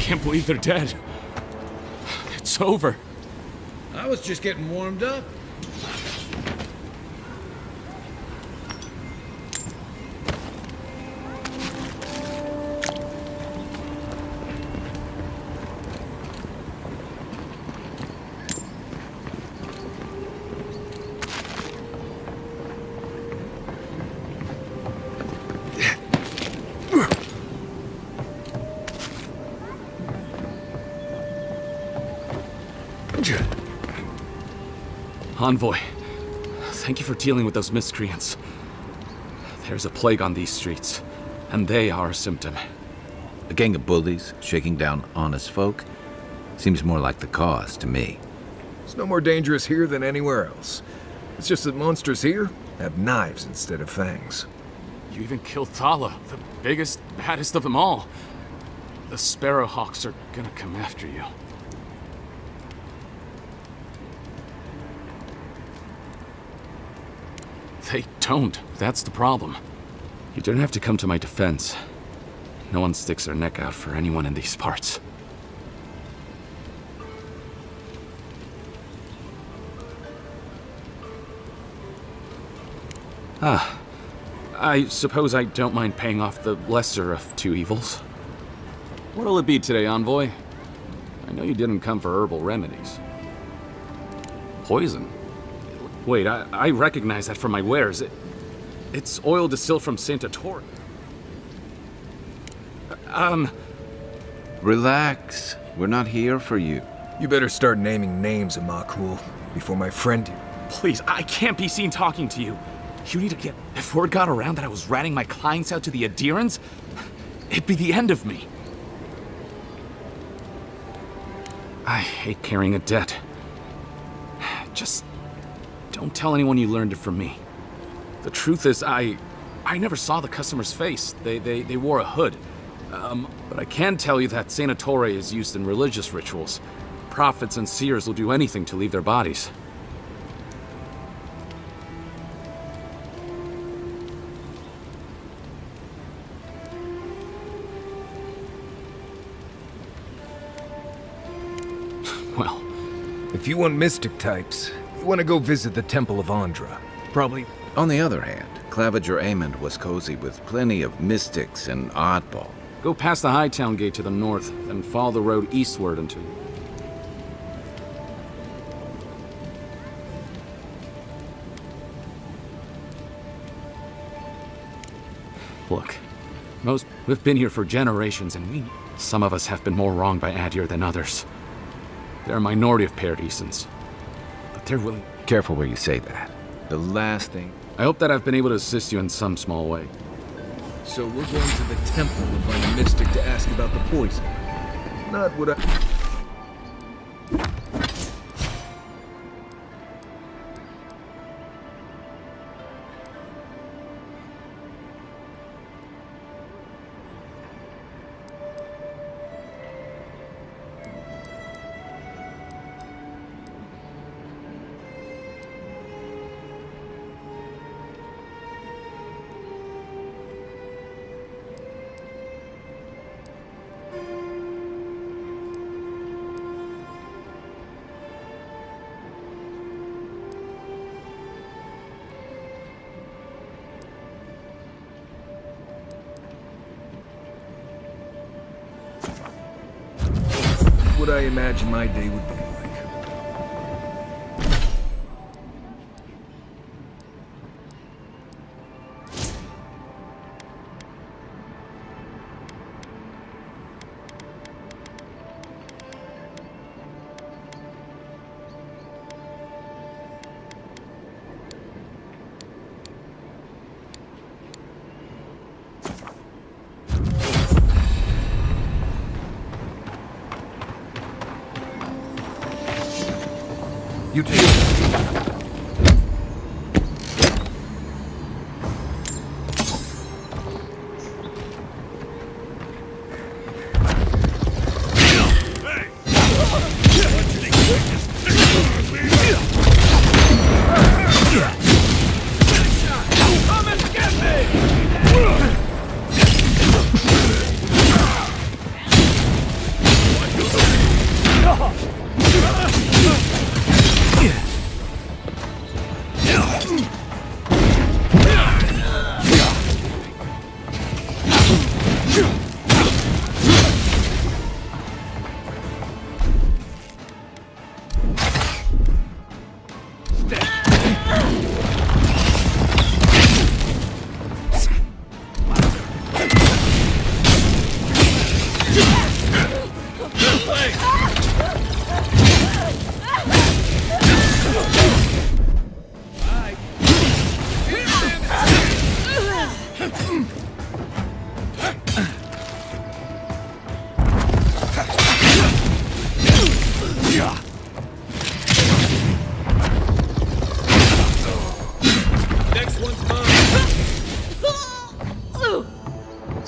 Can't believe they're dead. It's over. I was just getting warmed up. Envoy, thank you for dealing with those miscreants. There's a plague on these streets, and they are a symptom. A gang of bullies shaking down honest folk seems more like the cause to me. It's no more dangerous here than anywhere else. It's just that monsters here have knives instead of fangs. You even killed Thala, the biggest, baddest of them all. The Sparrowhawks are gonna come after you. They don't. That's the problem. You don't have to come to my defense. No one sticks their neck out for anyone in these parts. I suppose I don't mind paying off the lesser of two evils. What'll it be today, Envoy? I know you didn't come for herbal remedies. Poison? Wait, I recognize that from my wares. It's oil distilled from Saint Ettore. Relax. We're not here for you. You better start naming names, Amakul, before my friend... Please, I can't be seen talking to you. You need to get... If word got around that I was ratting my clients out to the adherents, it'd be the end of me. I hate carrying a debt. Just don't tell anyone you learned it from me. The truth is, I never saw the customer's face. They wore a hood. But I can tell you that Saint Ettore is used in religious rituals. Prophets and seers will do anything to leave their bodies. Well, if you want mystic types, you want to go visit the Temple of Andra. Probably. On the other hand, Claviger Amond was cozy with plenty of mystics and oddball. Go past the Hightown Gate to the north, then follow the road eastward until... Look, we've been here for generations, and some of us have been more wronged by Adyr than others. They're a minority of Paradisans, but they're willing... Careful where you say that. The last thing... I hope that I've been able to assist you in some small way. So we're going to the temple to find a mystic to ask about the poison. Not what I... what I imagine my day would be like. You take it. Come and get me!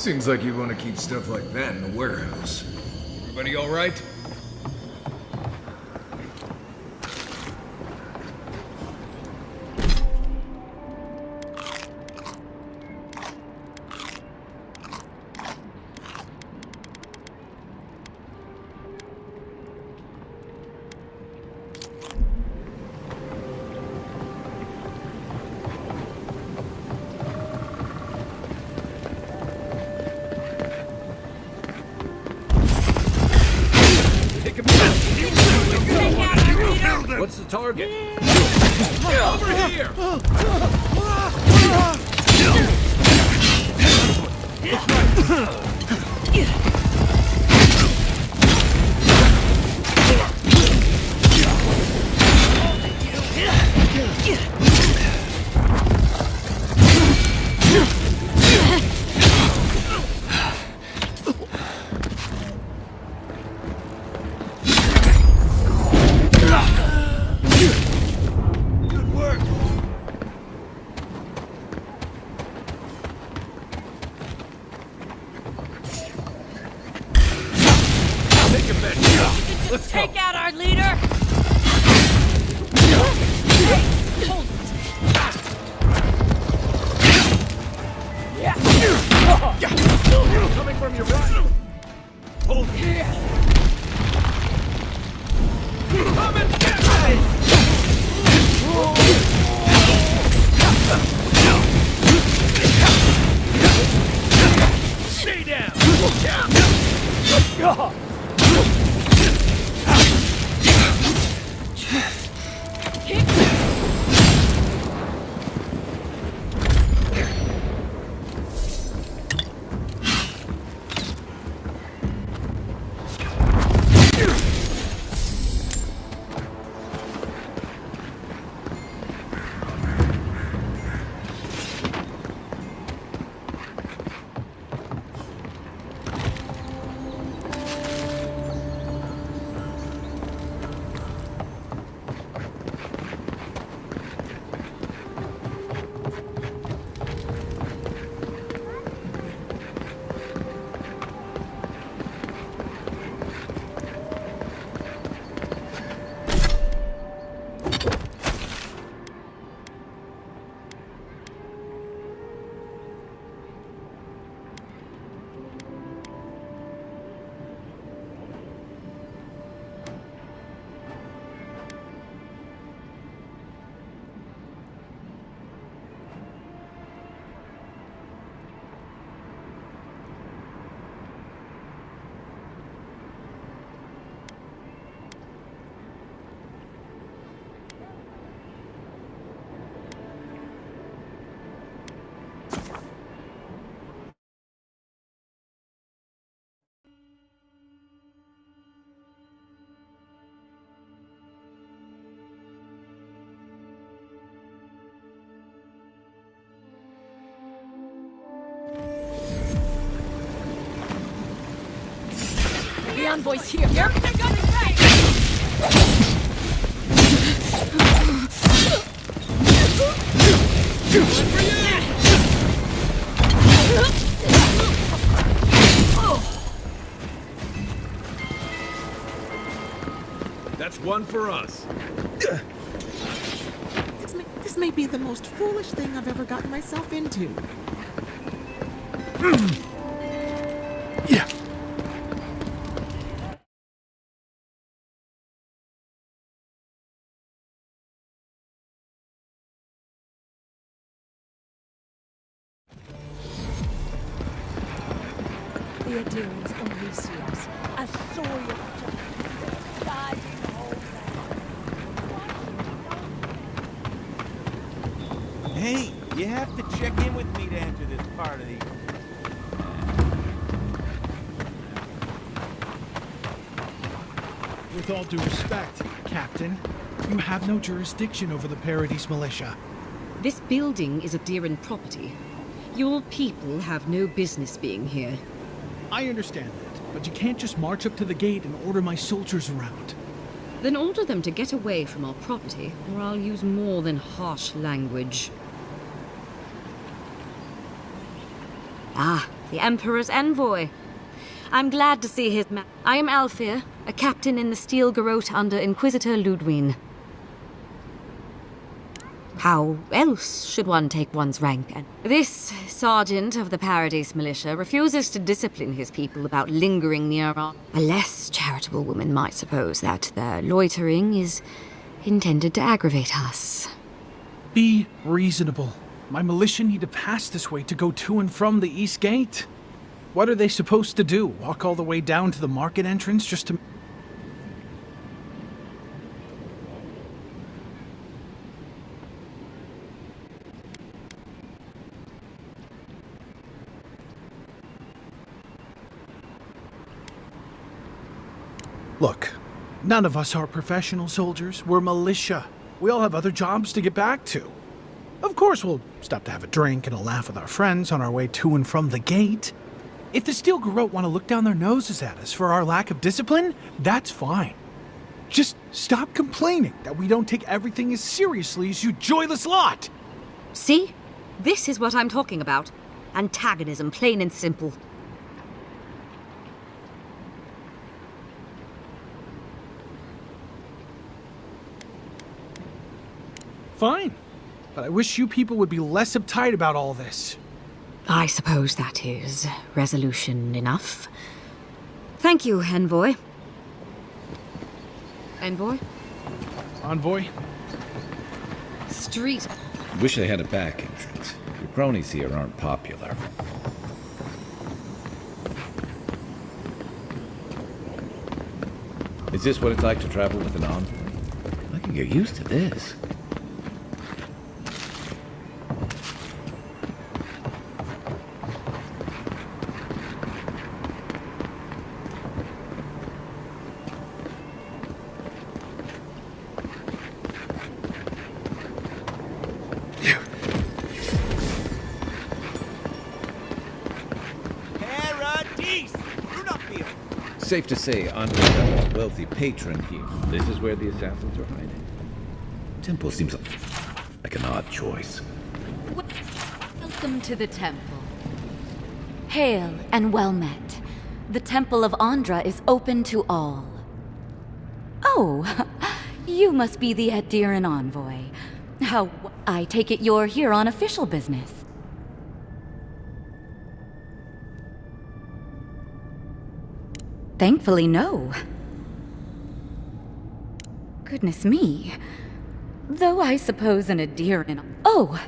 Seems like you want to keep stuff like that in the warehouse. Everybody all right? What's the target? Over here! Let's take out our leader! Hold it! Coming from your right! Hold it! Come and get me! Stay down! The envoy's here. Everything got his way! That's one for us. This may be the most foolish thing I've ever gotten myself into. Yeah. The adherents of Elysiums, a soil of died in whole Hey, you have to check in with me to enter this part of the... With all due respect, Captain, you have no jurisdiction over the Paradise Militia. This building is Adheran property. Your people have no business being here. I understand that, but you can't just march up to the gate and order my soldiers around. Then order them to get away from our property, or I'll use more than harsh language. Ah, the Emperor's envoy. I'm glad to see his I am Alfir, a captain in the Steel Garrote under Inquisitor Ludwine. How else should one take one's rank? And this sergeant of the Paradise Militia refuses to discipline his people about lingering near our... A less charitable woman might suppose that their loitering is intended to aggravate us. Be reasonable. My militia need to pass this way to go to and from the East Gate. What are they supposed to do? Walk all the way down to the market entrance just to... Look, none of us are professional soldiers. We're militia. We all have other jobs to get back to. Of course, we'll stop to have a drink and a laugh with our friends on our way to and from the gate. If the Steel Garrote want to look down their noses at us for our lack of discipline, that's fine. Just stop complaining that we don't take everything as seriously as you joyless lot. See? This is what I'm talking about. Antagonism, plain and simple. Fine. But I wish you people would be less uptight about all this. I suppose that is resolution enough. Thank you, Envoy. Envoy? Envoy? Street. Wish they had a back entrance. Your cronies here aren't popular. Is this what it's like to travel with an envoy? I can get used to this. Safe to say, Andre has a wealthy patron here. This is where the assassins are hiding. Temple seems like an odd choice. Welcome to the temple. Hail and well met. The Temple of Andra is open to all. Oh, you must be the Addiran envoy. How, I take it you're here on official business. Thankfully, no. Goodness me. Though I suppose an Addiran... Oh,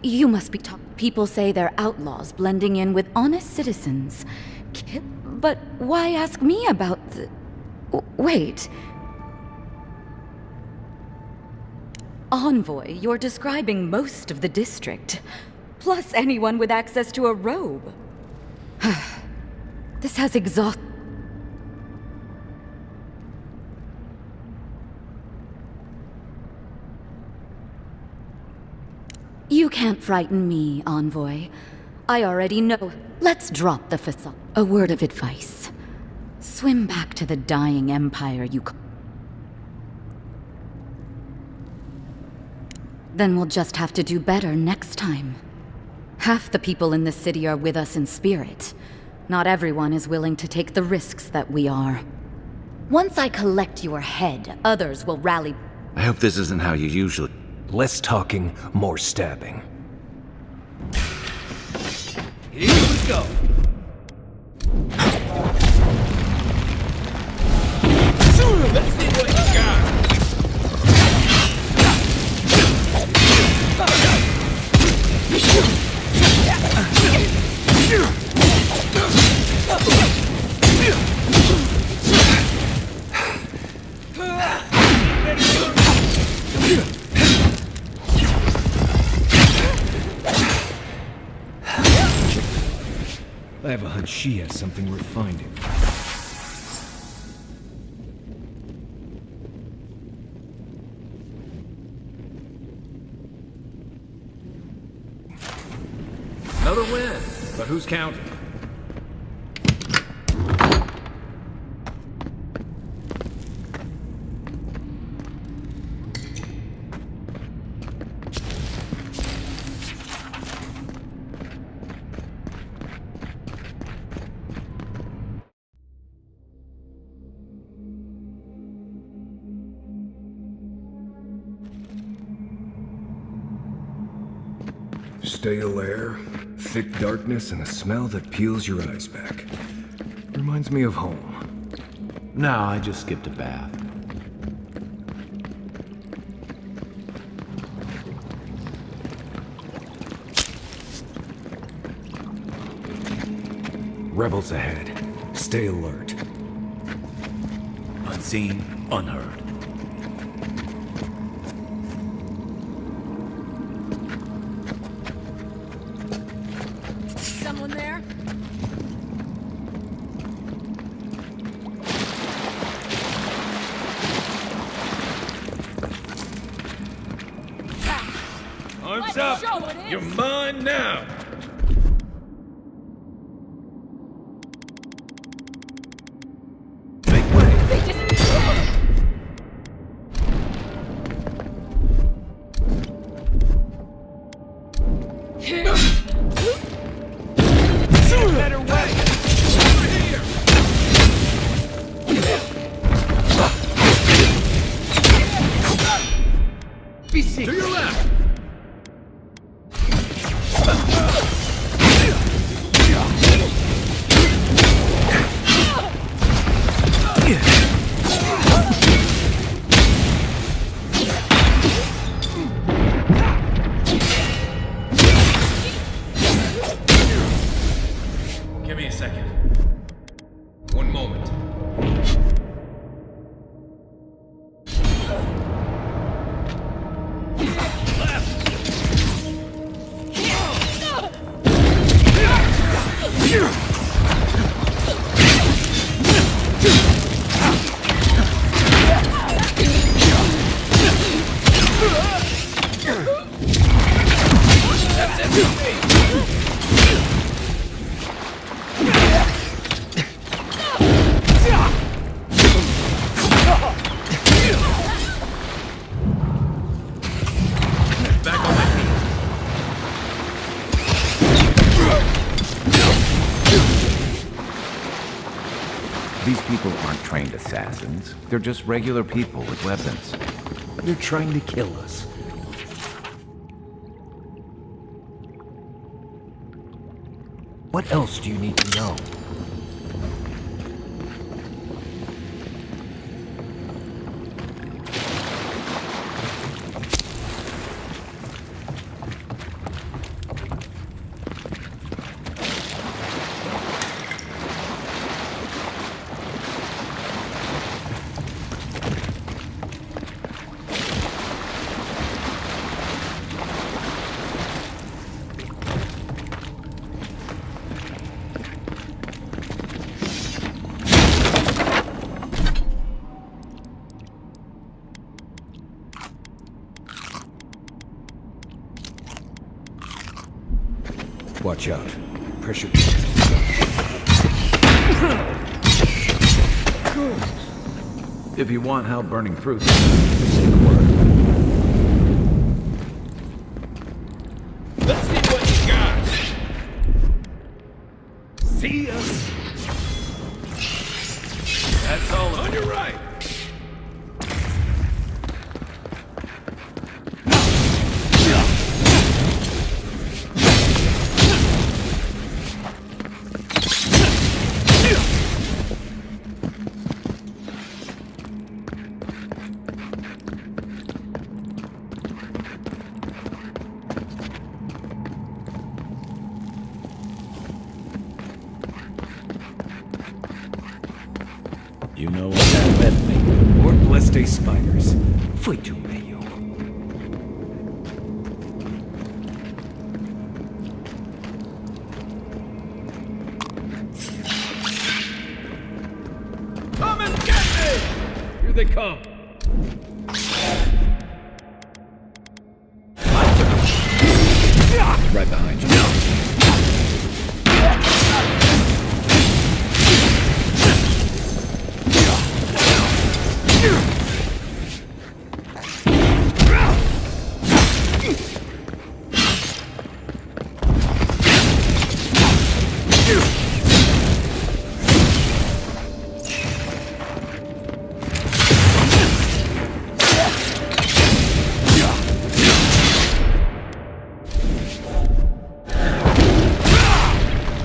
you must be people say they're outlaws blending in with honest citizens. But why ask me about the... Wait. Envoy, you're describing most of the district. Plus anyone with access to a robe. This has exhausted... You can't frighten me, Envoy. I already know. Let's drop the facade. A word of advice. Swim back to the dying empire you... Then we'll just have to do better next time. Half the people in the city are with us in spirit. Not everyone is willing to take the risks that we are. Once I collect your head, others will rally... I hope this isn't how you usually... Less talking, more stabbing. Here we go. Let's see what you got. I have a hunch she has something worth finding. Another win, but who's counting? Stale air, thick darkness, and a smell that peels your eyes back. Reminds me of home. No, I just skipped a bath. Rebels ahead. Stay alert. Unseen, unheard. Someone there? Arms up! You're mine now! Better way! Be safe. To your left! Give me a second. One moment. Back on my feet. These people aren't trained assassins. They're just regular people with weapons. They're trying to kill us. What else do you need to know? Watch out. Pressure. If you want help burning fruit, say the word. Let's see what you got. See us. That's all on your right. You know what that led me. Or blessed spiders. Foi tu meio. Come and get me! Here they come. Right behind you.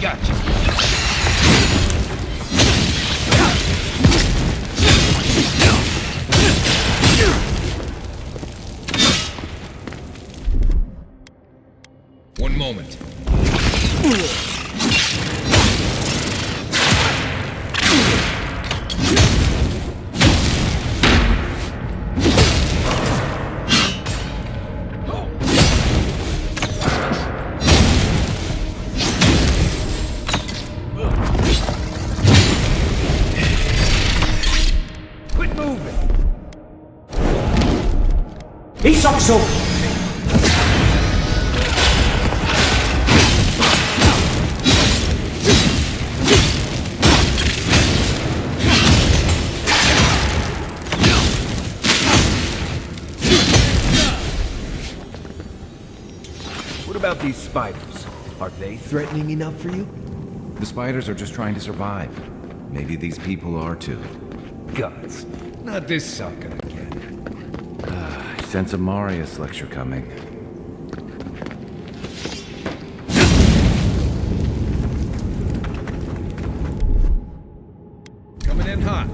Gotcha. One moment. Quit moving. 이성소! What about these spiders? Are they threatening enough for you? The spiders are just trying to survive. Maybe these people are too. Gods, not this sucker again. I sense a Marius lecture coming. Coming in hot.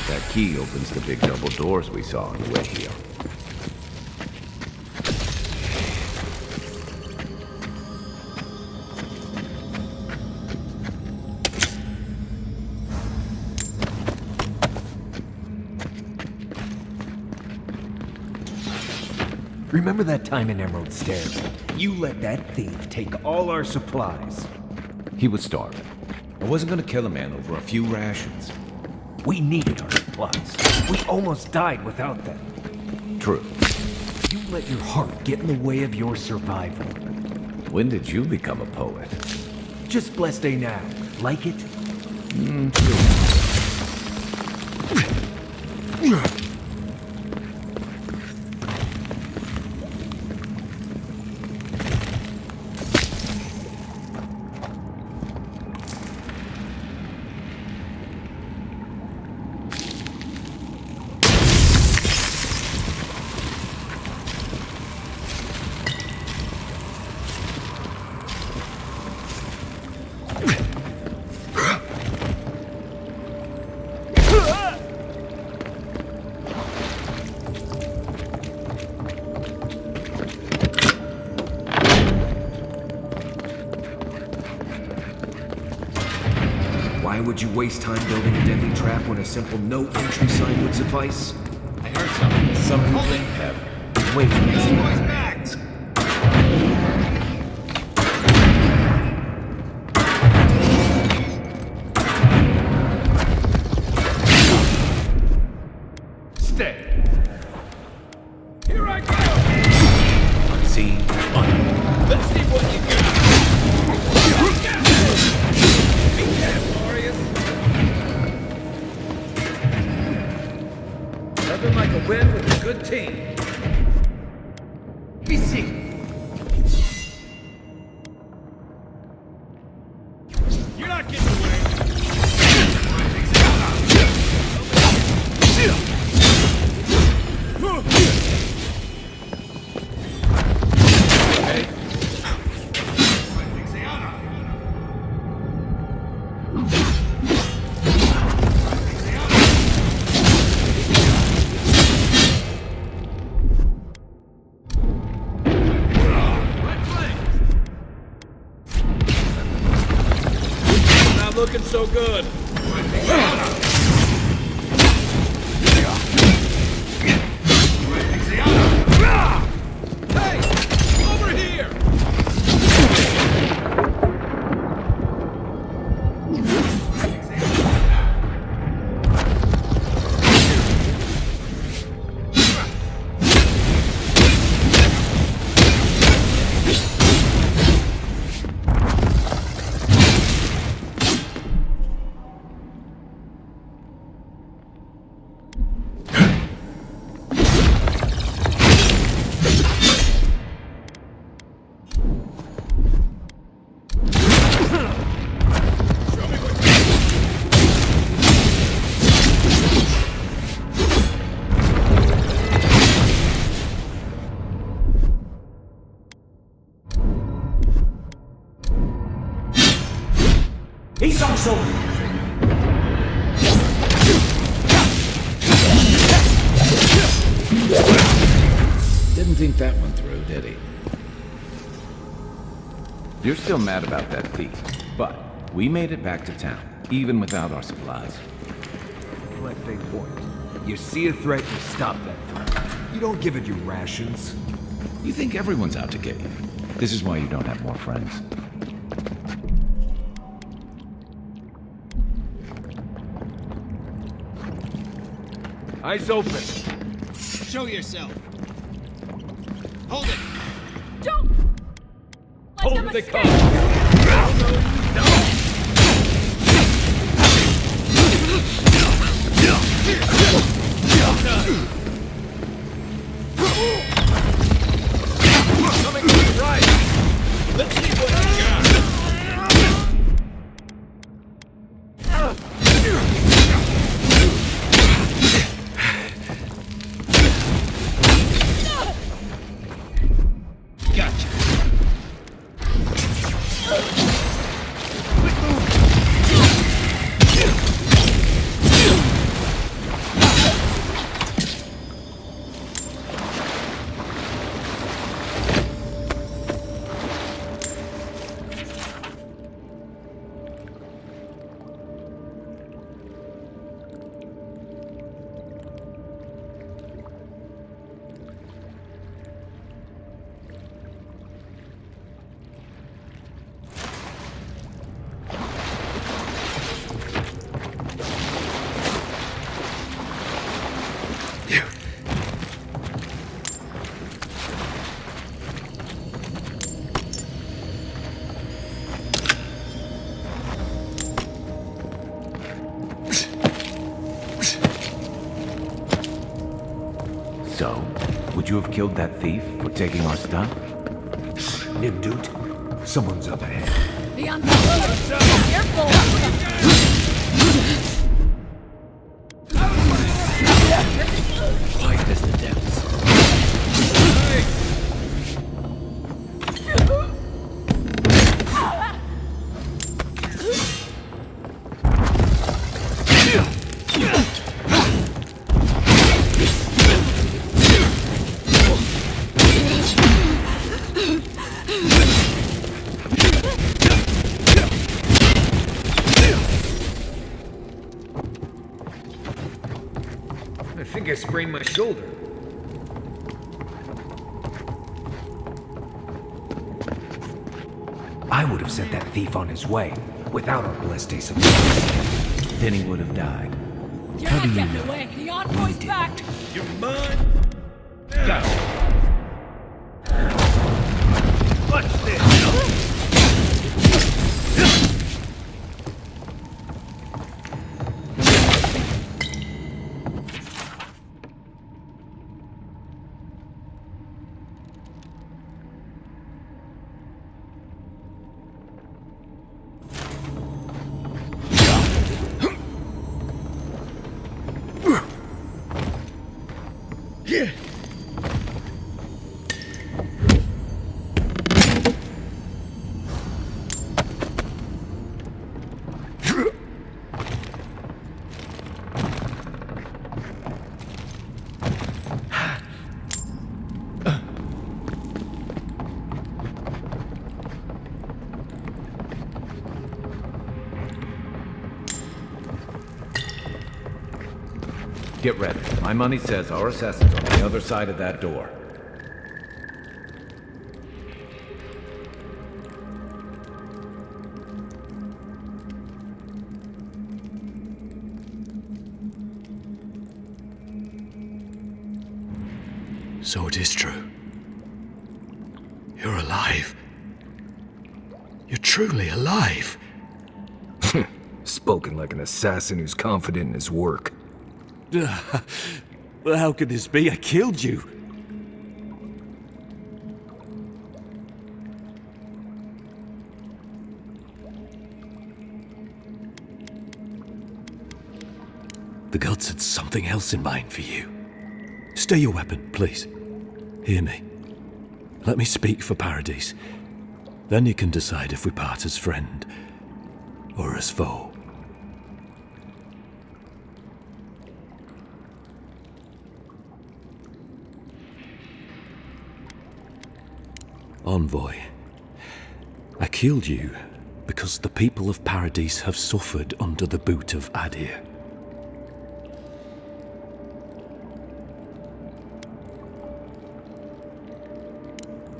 That key opens the big double doors we saw on the way here. Remember that time in Emerald Stairs? You let that thief take all our supplies. He was starving. I wasn't gonna kill a man over a few rations. We needed our supplies. We almost died without them. True. You let your heart get in the way of your survival. When did you become a poet? Just blessed day now. Like it? Why would you waste time building a deadly trap when a simple no entry sign would suffice? I heard something. Some people in heaven. Wait for next time. Stay. Here I go. Unseen, unknown. Let's see what you got. Be careful, Marius. Nothing like a win with a good team. Be seated. You're not getting away. so good. Hey! Over here! He's also... Didn't think that one through, did he? You're still mad about that thief, but we made it back to town, even without our supplies. Let they point. You see a threat, you stop that threat. You don't give it your rations. You think everyone's out to get you. This is why you don't have more friends. Eyes open. Show yourself. Hold it. Don't! Let Over them they escape! Coming to the right. Let's see what you got. Gotcha. Quick move. So, would you have killed that thief for taking our stuff? Nimdut, someone's up ahead. The uncle! Careful! Quiet as the depths. I think I sprained my shoulder. I would have sent that thief on his way, without our blessed ace of base. Then he would have died. Get How do you out know? of the way! The envoy's back! You're mine. Watch this. Yeah. Get ready. My money says our assassin's on the other side of that door. So it is true. You're alive. You're truly alive. Spoken like an assassin who's confident in his work. Well, how could this be? I killed you. The gods had something else in mind for you. Stay your weapon, please. Hear me. Let me speak for Paradise. Then you can decide if we part as friend or as foe. Envoy, I killed you because the people of Paradise have suffered under the boot of Adir.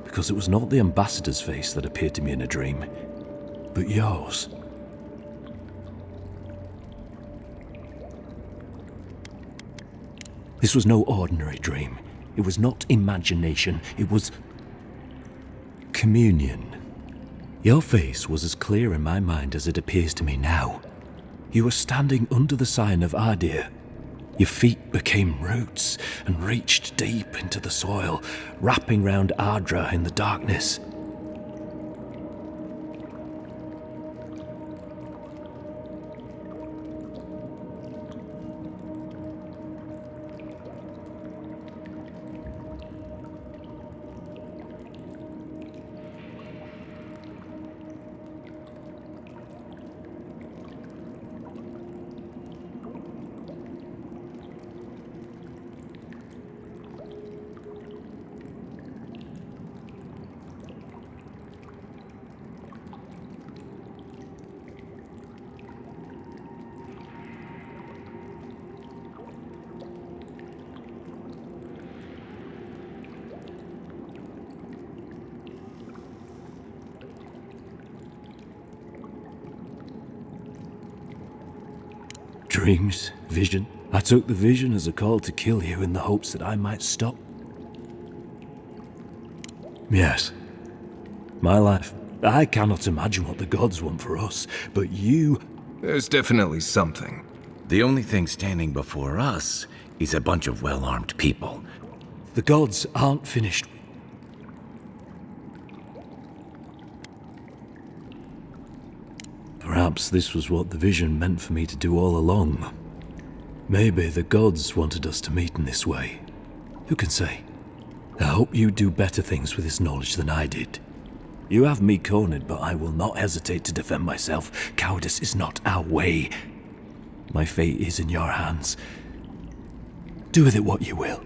Because it was not the ambassador's face that appeared to me in a dream, but yours. This was no ordinary dream. It was not imagination. It was communion. Your face was as clear in my mind as it appears to me now. You were standing under the sign of Adir. Your feet became roots and reached deep into the soil, wrapping round Ardra in the darkness. Dreams, vision. I took the vision as a call to kill you in the hopes that I might stop. Yes. My life. I cannot imagine what the gods want for us, but you... There's definitely something. The only thing standing before us is a bunch of well-armed people. The gods aren't finished. Perhaps this was what the vision meant for me to do all along. Maybe the gods wanted us to meet in this way. Who can say? I hope you do better things with this knowledge than I did. You have me cornered, but I will not hesitate to defend myself. Cowardice is not our way. My fate is in your hands. Do with it what you will.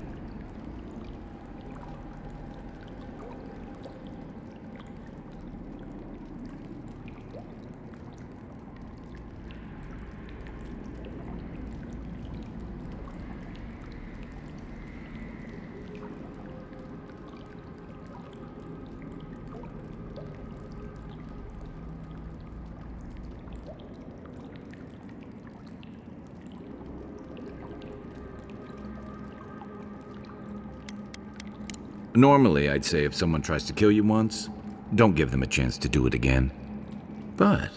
Normally, I'd say if someone tries to kill you once, don't give them a chance to do it again. But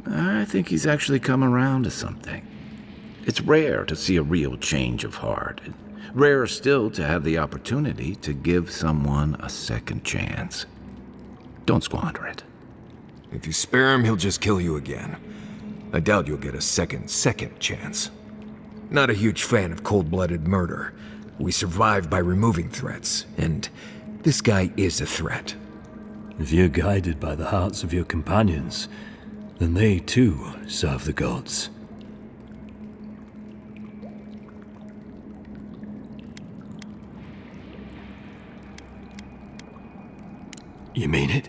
I think he's actually come around to something. It's rare to see a real change of heart. Rarer still to have the opportunity to give someone a second chance. Don't squander it. If you spare him, he'll just kill you again. I doubt you'll get a second chance. Not a huge fan of cold-blooded murder. We survive by removing threats, and this guy is a threat. If you're guided by the hearts of your companions, then they too serve the gods. You mean it?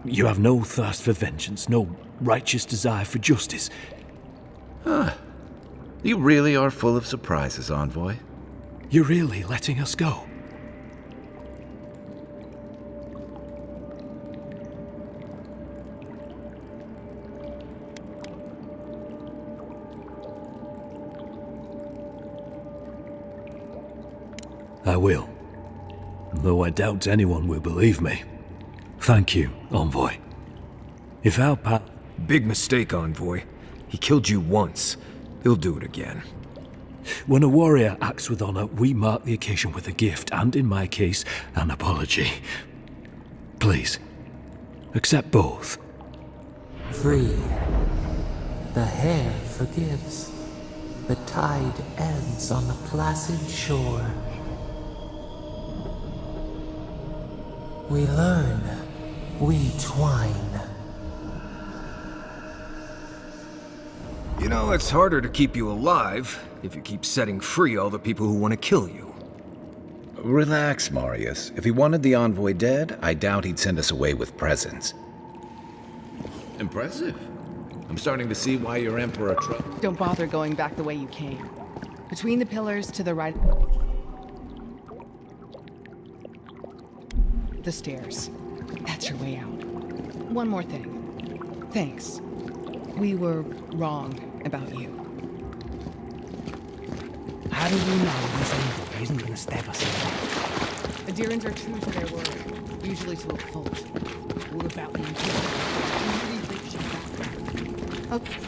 You have no thirst for vengeance, no righteous desire for justice. You really are full of surprises, Envoy. You're really letting us go? I will. Though I doubt anyone will believe me. Thank you, Envoy. If our Big mistake, Envoy. He killed you once. He'll do it again. When a warrior acts with honor, we mark the occasion with a gift, and in my case, an apology. Please, accept both. Free. The hair forgives. The tide ends on the placid shore. We learn. We twine. You know, it's harder to keep you alive if you keep setting free all the people who want to kill you. Relax, Marius. If he wanted the Envoy dead, I doubt he'd send us away with presents. Impressive. I'm starting to see why your Emperor Don't bother going back the way you came. Between the pillars to the right. The stairs. That's your way out. One more thing. Thanks. We were wrong about you. How do we know this Envoy isn't gonna stab us in the back? Adirans are true to their word, usually to a fault. What about the Imperial? You really think she's that bad? Okay.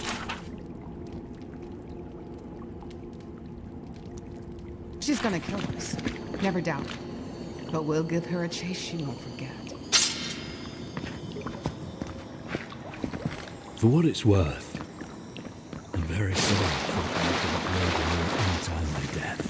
She's gonna kill us. Never doubt it. But we'll give her a chase she won't forget. For what it's worth, I'm very sorry for your untimely death.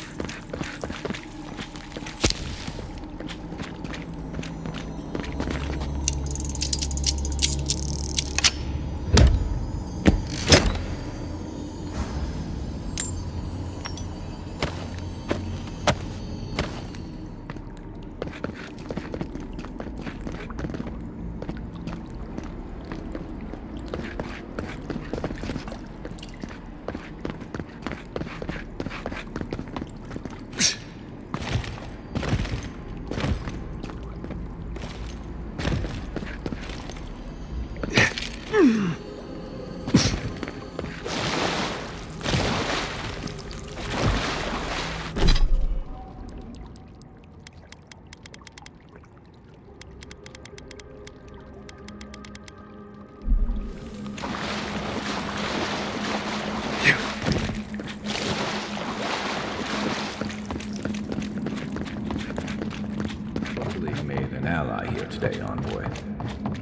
Today, Envoy.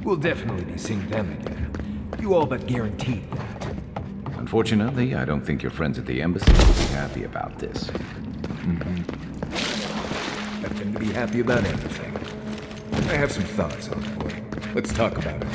We'll definitely be seeing them again. You all but guaranteed that. Unfortunately, I don't think your friends at the embassy will be happy about this. I tend to be happy about anything. I have some thoughts, Envoy. Let's talk about it.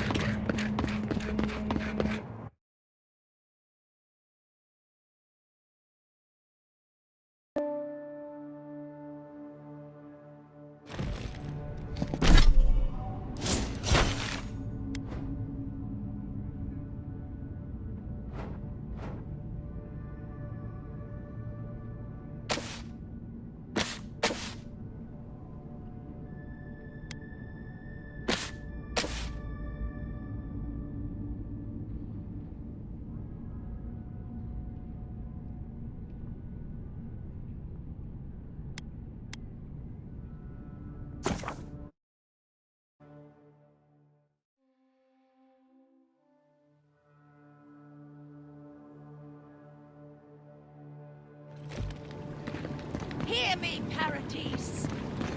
Hear me, Paradis.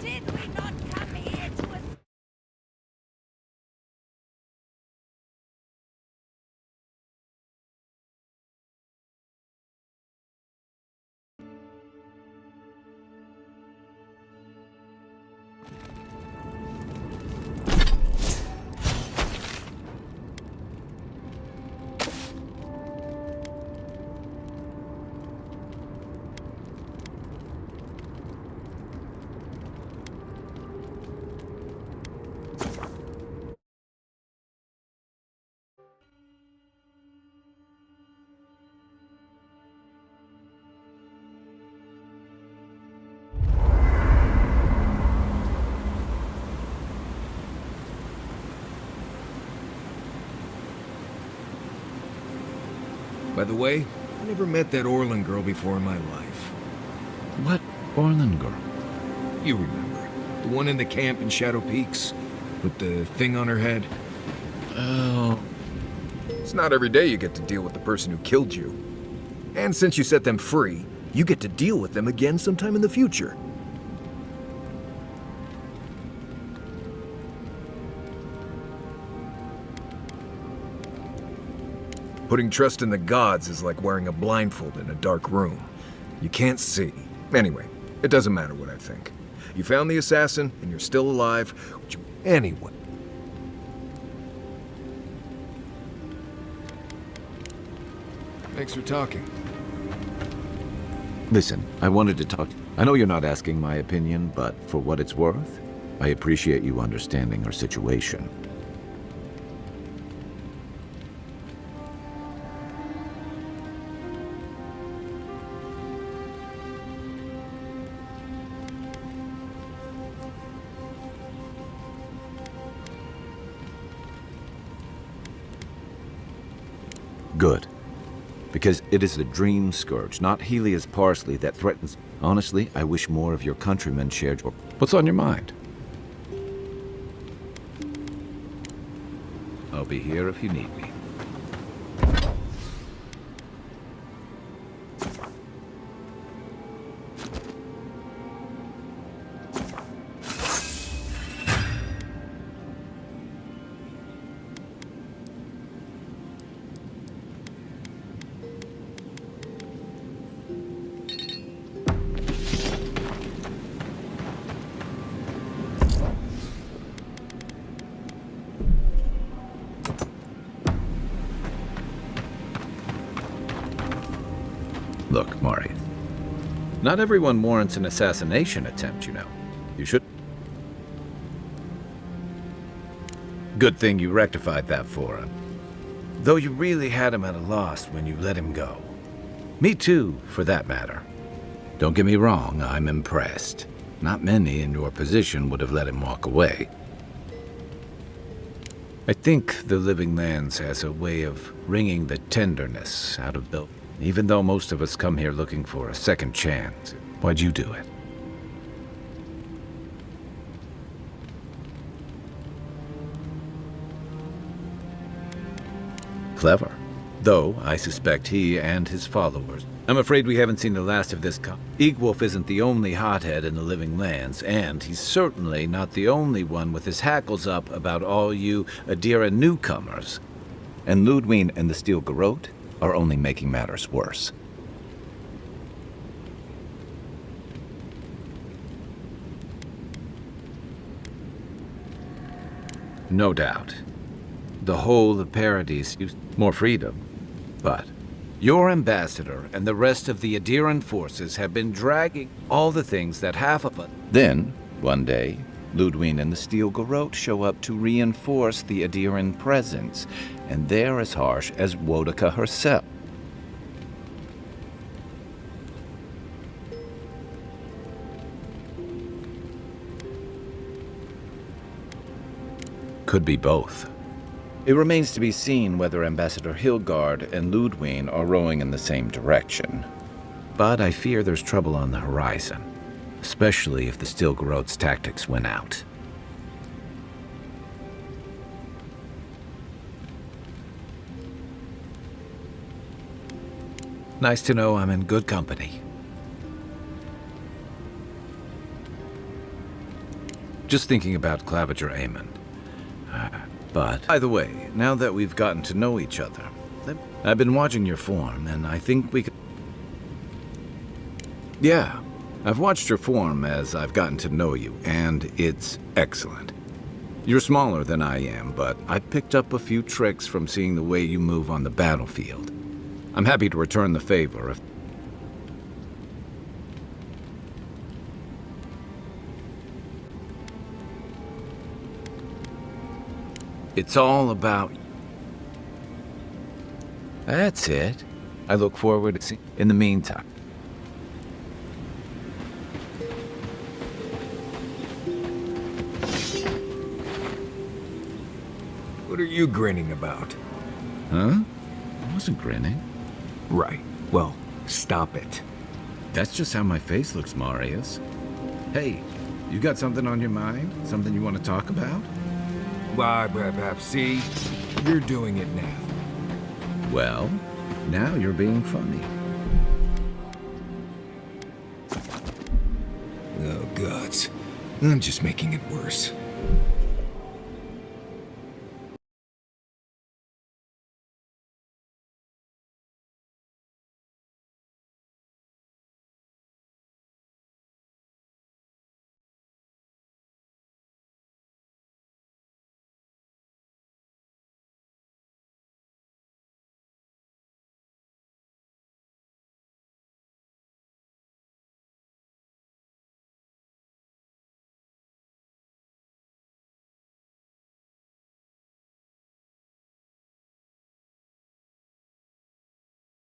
Did we not come here to a... By the way, I never met that Orlin girl before in my life. What Orlin girl? You remember. The one in the camp in Shadow Peaks? With the thing on her head? Oh. It's not every day you get to deal with the person who killed you. And since you set them free, you get to deal with them again sometime in the future. Putting trust in the gods is like wearing a blindfold in a dark room. You can't see. Anyway, it doesn't matter what I think. You found the assassin, and you're still alive. Anyway. Thanks for talking. Listen, I wanted to talk. I know you're not asking my opinion, but for what it's worth, I appreciate you understanding our situation. Good. Because it is the dream scourge, not Helia's parsley, that threatens. Honestly, I wish more of your countrymen shared your... What's on your mind? I'll be here if you need me. Look, Mari. Not everyone warrants an assassination attempt, you know. You should... Good thing you rectified that for him. Though you really had him at a loss when you let him go. Me too, for that matter. Don't get me wrong, I'm impressed. Not many in your position would have let him walk away. I think the Living Lands has a way of wringing the tenderness out of Bill. Even though most of us come here looking for a second chance, why'd you do it? Clever. Though, I suspect he and his followers. I'm afraid we haven't seen the last of this Egwolf isn't the only hothead in the Living Lands, and he's certainly not the only one with his hackles up about all you Adira newcomers. And Ludwine and the Steel Garrote are only making matters worse. No doubt. The whole of Paradise used more freedom. But your ambassador and the rest of the Adiran forces have been dragging all the things that half of us... Then, one day, Ludwine and the Steel Garrote show up to reinforce the Adiran presence, and they're as harsh as Wodaka herself. Could be both. It remains to be seen whether Ambassador Hilgard and Ludwine are rowing in the same direction. But I fear there's trouble on the horizon, especially if the Steel Garrote's tactics win out. Nice to know I'm in good company. Just thinking about Claviger Amon. But, by the way, now that we've gotten to know each other, I've been watching your form, and I think we could... Yeah, I've watched your form as I've gotten to know you, and it's excellent. You're smaller than I am, but I picked up a few tricks from seeing the way you move on the battlefield. I'm happy to return the favor if... It's all about... That's it. I look forward to seeing... In the meantime... What are you grinning about? Huh? I wasn't grinning. Right. Well, stop it. That's just how my face looks, Marius. Hey, you got something on your mind? Something you want to talk about? See? You're doing it now. Well, now you're being funny. Oh, gods. I'm just making it worse.